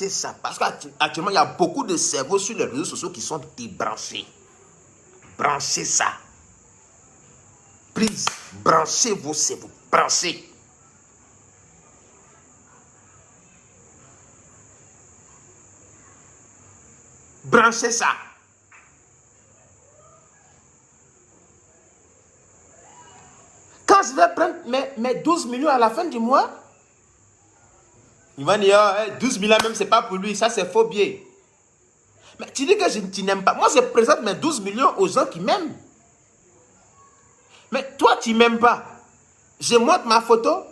ça. Parce qu'actuellement, il y a beaucoup de cerveaux sur les réseaux sociaux qui sont débranchés. Branchez ça. Please, branchez vos cerveaux. Branchez. Branchez ça. Quand je vais prendre mes 12 millions à la fin du mois, il va dire, oh, 12 millions même, c'est pas pour lui, ça c'est faux biais. Mais tu dis que tu n'aimes pas. Moi, je présente mes 12 millions aux gens qui m'aiment. Mais toi, tu m'aimes pas. Je montre ma photo,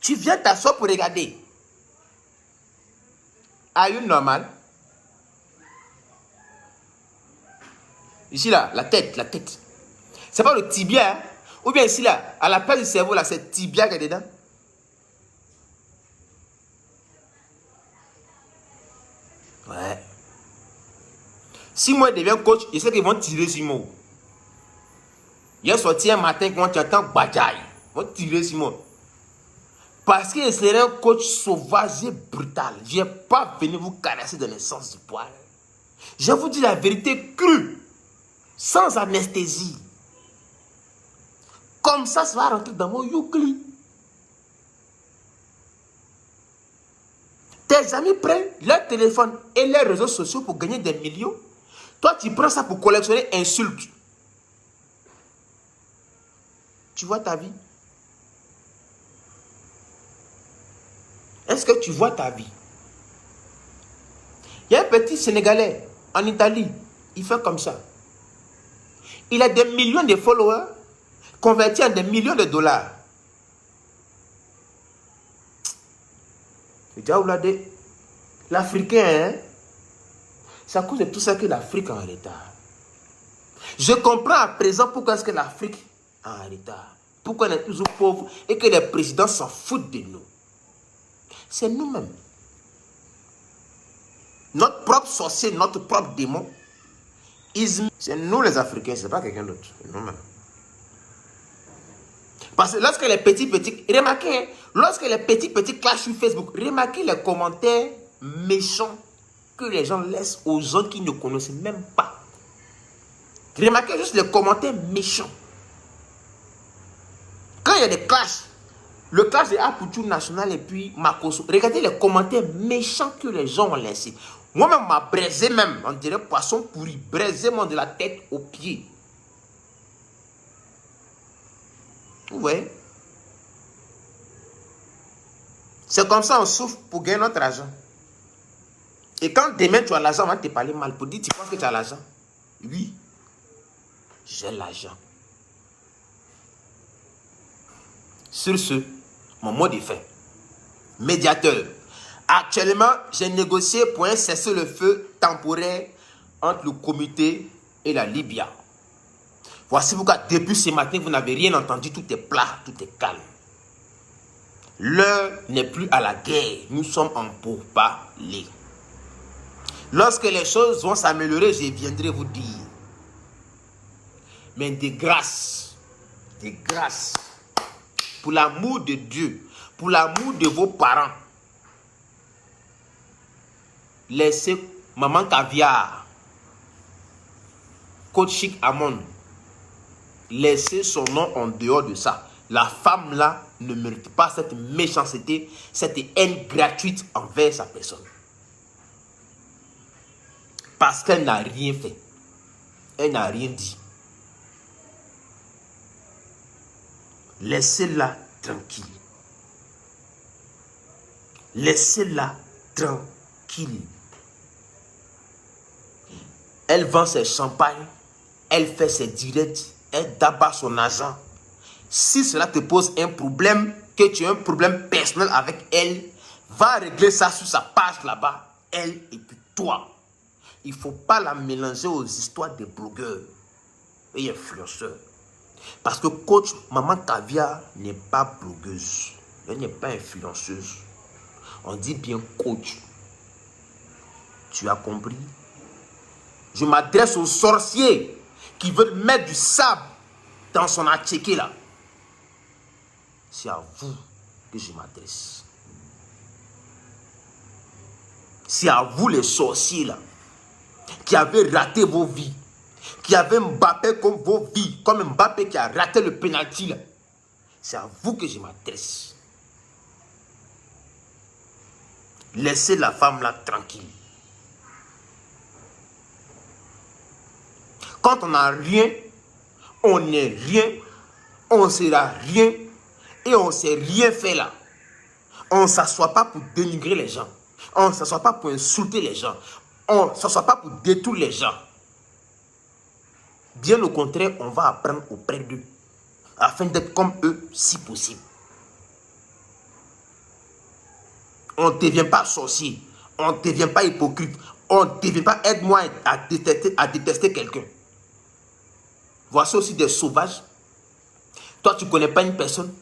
tu viens t'asseoir pour regarder. Are you normal? Ici là, la tête. C'est pas le tibia, hein? Ou bien ici là, à la place du cerveau là, c'est tibia qui est dedans. Ouais. Si moi je deviens coach, je sais qu'ils vont tirer sur moi. Hier sorti un matin quand tu entends Badjaï, ils vont tirer sur moi. Parce que je serai un coach sauvage et brutal. Je n'ai pas venu vous caresser dans le sens du poil. Je vous dis la vérité crue, sans anesthésie. Comme ça va rentrer dans mon youkli. Tes amis prennent leur téléphone et leurs réseaux sociaux pour gagner des millions. Toi, tu prends ça pour collectionner insultes. Tu vois ta vie? Est-ce que tu vois ta vie? Il y a un petit Sénégalais en Italie. Il fait comme ça. Il a des millions de followers convertis en des millions de dollars. L'Africain, hein? C'est à cause de tout ça que l'Afrique est en retard. Je comprends à présent pourquoi est-ce que l'Afrique est en retard. Pourquoi on est toujours pauvre et que les présidents s'en foutent de nous. C'est nous-mêmes. Notre propre sorcier, notre propre démon. C'est nous les Africains, ce n'est pas quelqu'un d'autre. C'est nous-mêmes. Parce que lorsque les petits, remarquez, lorsque les petits clashent sur Facebook, remarquez les commentaires méchants que les gens laissent aux gens qui ne connaissent même pas. Remarquez juste les commentaires méchants. Quand il y a des clashs, le clash de Apoutou National et puis Makoso, regardez les commentaires méchants que les gens ont laissés. Moi-même, m'a braisé même, on dirait poisson pourri, braisé moi de la tête aux pieds. Vous voyez? C'est comme ça on souffre pour gagner notre argent. Et quand demain tu as l'argent, on va te parler mal pour dire, tu penses que tu as l'argent? Oui, j'ai l'argent. Sur ce, mon mot de fin. Médiateur. Actuellement, j'ai négocié pour un cessez-le-feu temporaire entre le comité et la Libye. Voici pourquoi depuis ce matin, vous n'avez rien entendu, tout est plat, tout est calme. L'heure n'est plus à la guerre, nous sommes en pourparlers. Lorsque les choses vont s'améliorer, je viendrai vous dire. Mais de grâce, pour l'amour de Dieu, pour l'amour de vos parents, laissez Maman Caviar, Coach Chic Amon, laissez son nom en dehors de ça. La femme là ne mérite pas cette méchanceté, cette haine gratuite envers sa personne. Parce qu'elle n'a rien fait. Elle n'a rien dit. Laissez-la tranquille. Laissez-la tranquille. Elle vend ses champagnes, elle fait ses directs, elle d'abat son argent. Si cela te pose un problème, que tu as un problème personnel avec elle, va régler ça sur sa page là-bas, elle et puis toi. Il ne faut pas la mélanger aux histoires des blogueurs et influenceurs. Parce que coach Maman Caviar n'est pas blogueuse. Elle n'est pas influenceuse. On dit bien coach. Tu as compris? Je m'adresse aux sorciers qui veulent mettre du sable dans son attiqué là. C'est à vous que je m'adresse. C'est à vous les sorciers là, qui avez raté vos vies, qui avez Mbappé comme vos vies, comme Mbappé qui a raté le penalty là. C'est à vous que je m'adresse. Laissez la femme là tranquille. Quand on n'a rien, on n'est rien, on sera rien et on ne sait rien faire là. On ne s'assoit pas pour dénigrer les gens. On ne s'assoit pas pour insulter les gens. On ne s'assoit pas pour détruire les gens. Bien au contraire, on va apprendre auprès d'eux afin d'être comme eux si possible. On ne devient pas sorcier. On ne devient pas hypocrite. On ne devient pas aide-moi à détester quelqu'un. Voici aussi des sauvages. Toi, tu ne connais pas une personne.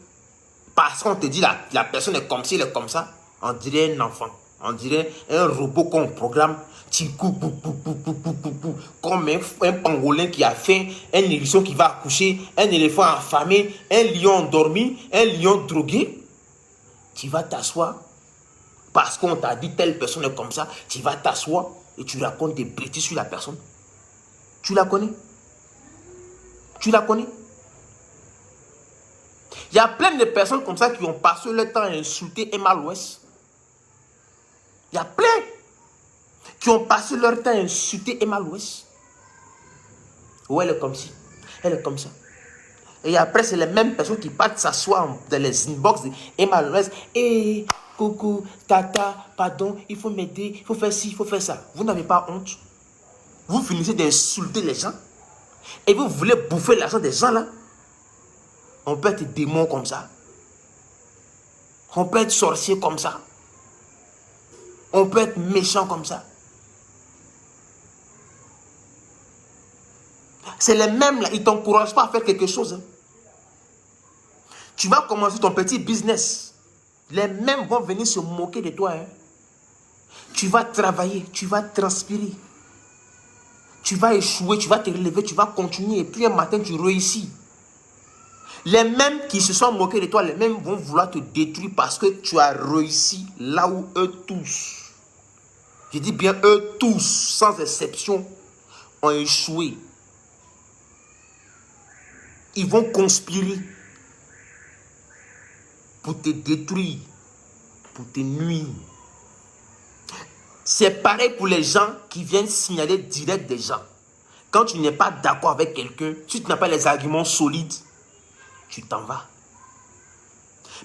Parce qu'on te dit la personne est comme ci, elle est comme ça. On dirait un enfant. On dirait un robot qu'on programme. Comme un pangolin qui a faim, un hérisson qui va accoucher, un éléphant affamé, un lion endormi, un lion drogué. Tu vas t'asseoir. Parce qu'on t'a dit telle personne est comme ça. Tu vas t'asseoir et tu racontes des bêtises sur la personne. Tu la connais? Tu la connais? Il y a plein de personnes comme ça qui ont passé leur temps à insulter Emma Louest. Il y a plein qui ont passé leur temps à insulter Emma Louest. Oh, elle est comme ci, elle est comme ça. Et après, c'est les mêmes personnes qui partent s'asseoir dans les inbox et malheureusement, et coucou, tata, pardon, il faut m'aider, il faut faire ci, il faut faire ça. Vous n'avez pas honte? Vous finissez d'insulter les gens et vous voulez bouffer l'argent des gens là? On peut être démon comme ça. On peut être sorcier comme ça. On peut être méchant comme ça. C'est les mêmes là, ils ne t'encouragent pas à faire quelque chose. Hein. Tu vas commencer ton petit business. Les mêmes vont venir se moquer de toi. Hein. Tu vas travailler, tu vas transpirer. Tu vas échouer, tu vas te relever, tu vas continuer. Et puis un matin, tu réussis. Les mêmes qui se sont moqués de toi, les mêmes vont vouloir te détruire parce que tu as réussi là où eux tous, je dis bien eux tous, sans exception, ont échoué. Ils vont conspirer pour te détruire, pour te nuire. C'est pareil pour les gens qui viennent signaler direct des gens. Quand tu n'es pas d'accord avec quelqu'un, si tu n'as pas les arguments solides, tu t'en vas.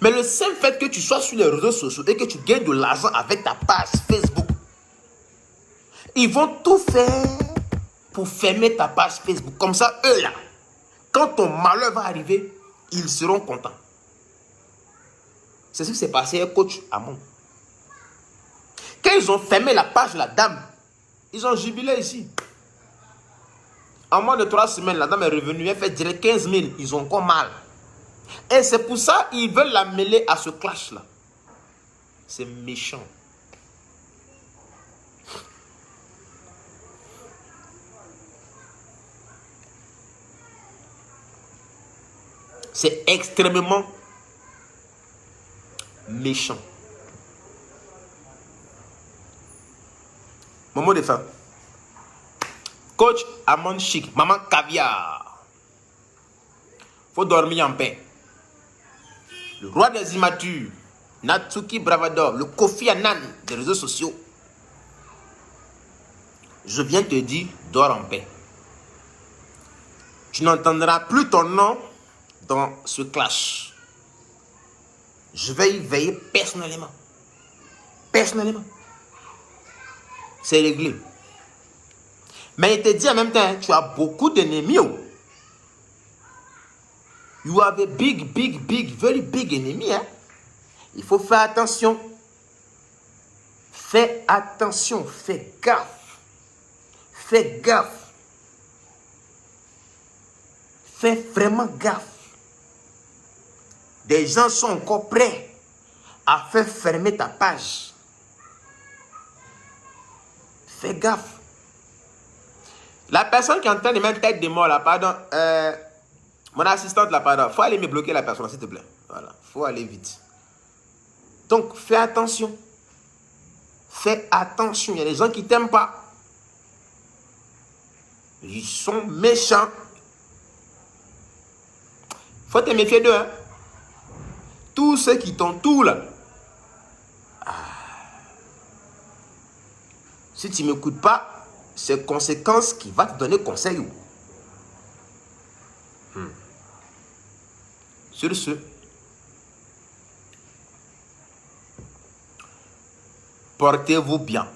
Mais le seul fait que tu sois sur les réseaux sociaux et que tu gagnes de l'argent avec ta page Facebook, ils vont tout faire pour fermer ta page Facebook. Comme ça, eux là, quand ton malheur va arriver, ils seront contents. C'est ce qui s'est passé à Coach Amon. Quand ils ont fermé la page de la dame, ils ont jubilé ici. En moins de 3 semaines, la dame est revenue, elle fait direct 15 000. Ils ont encore mal. Et c'est pour ça qu'ils veulent la mêler à ce clash-là. C'est méchant. C'est extrêmement méchant. Mon mot de fin. Coach Amon Chic, maman caviar. Faut dormir en paix. Le roi des immatures, Natsuki Bravador, le Kofi Annan des réseaux sociaux. Je viens te dire, dors en paix. Tu n'entendras plus ton nom dans ce clash. Je vais y veiller personnellement. Personnellement. C'est réglé. Mais il te dit en même temps, tu as beaucoup d'ennemis. You have a big, very big enemy. Hein? Il faut faire attention. Fais attention. Fais gaffe. Fais gaffe. Fais vraiment gaffe. Des gens sont encore prêts à faire fermer ta page. Fais gaffe. La personne qui est en train de mettre tête de mort là, pardon, mon assistante là, pardon, faut aller me bloquer la personne, s'il te plaît. Voilà, faut aller vite. Donc, fais attention. Fais attention. Il y a des gens qui t'aiment pas. Ils sont méchants. Faut te méfier d'eux. Hein? Tous ceux qui t'entourent là. Si tu ne m'écoutes pas, c'est conséquence qui va te donner conseil. Sur ce, portez-vous bien.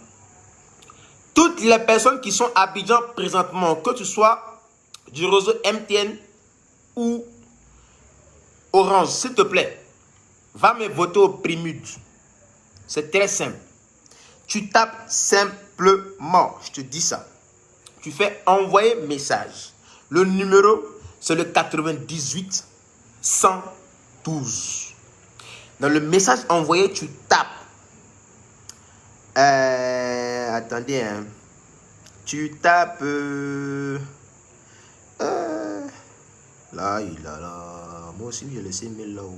Toutes les personnes qui sont à Abidjan présentement, que tu sois du réseau MTN ou Orange, s'il te plaît, va me voter au Primud. C'est très simple. Tu tapes simplement, je te dis ça. Tu fais envoyer message. Le numéro, c'est le 98 112. Dans le message envoyé, tu tapes. Attendez, hein. Tu tapes. Là, il a là. Moi aussi, j'ai laissé mail là-haut.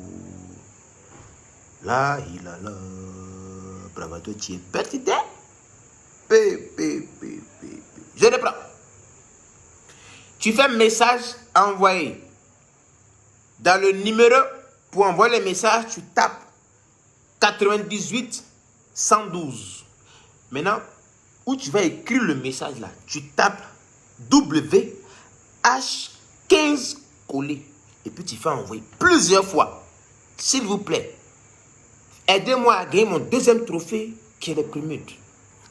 Là, il a là. Bravo, tu es petit. Je reprends. Tu fais message envoyé. Dans le numéro, pour envoyer le message, tu tapes 98 112. Maintenant, où tu vas écrire le message là, tu tapes WH15 collé. Et puis tu fais envoyer plusieurs fois. S'il vous plaît, aidez-moi à gagner mon deuxième trophée qui est le premier.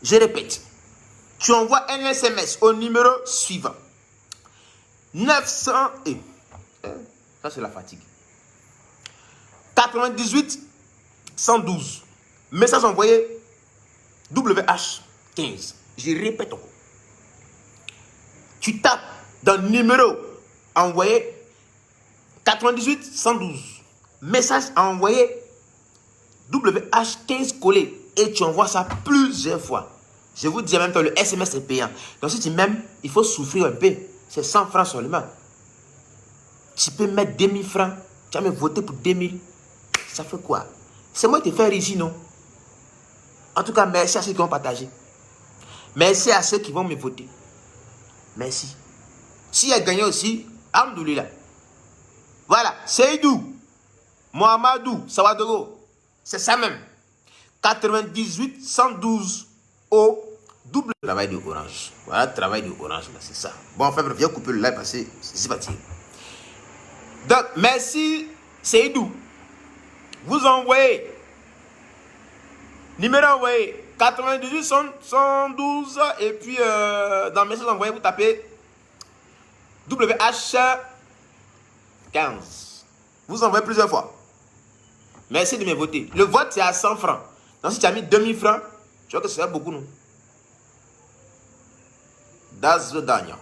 Je répète, tu envoies un SMS au numéro suivant. 900 et... Ça c'est la fatigue. 98 112. Message envoyé WH15. Je répète encore. Tu tapes dans le numéro envoyé 98 112. Message envoyé WH15 collé. Et tu envoies ça plusieurs fois. Je vous dis en même temps, le SMS est payant. Donc si tu m'aimes, il faut souffrir un peu. C'est 100 francs seulement. Tu peux mettre 2000 francs. Tu vas me voter pour 2000. Ça fait quoi? C'est moi qui te fais ici, non? En tout cas, merci à ceux qui ont partagé. Merci à ceux qui vont me voter. Merci. Si elle gagne aussi, alhamdoulilah. Voilà, Seydou, Mohamedou, Sawadoro. C'est ça même. 98 112 au double travail de Orange. Voilà le travail de Orange, c'est ça. Bon, enfin, viens couper le live parce que c'est parti. Donc, merci, Seydou. Vous envoyez numéro envoyé 98 112 et puis dans le message envoyé, vous tapez WH15. Vous envoyez plusieurs fois. Merci de me voter. Le vote, c'est à 100 francs. Donc, si tu as mis 2000 francs, tu vois que c'est beaucoup, non? That's the Daniel.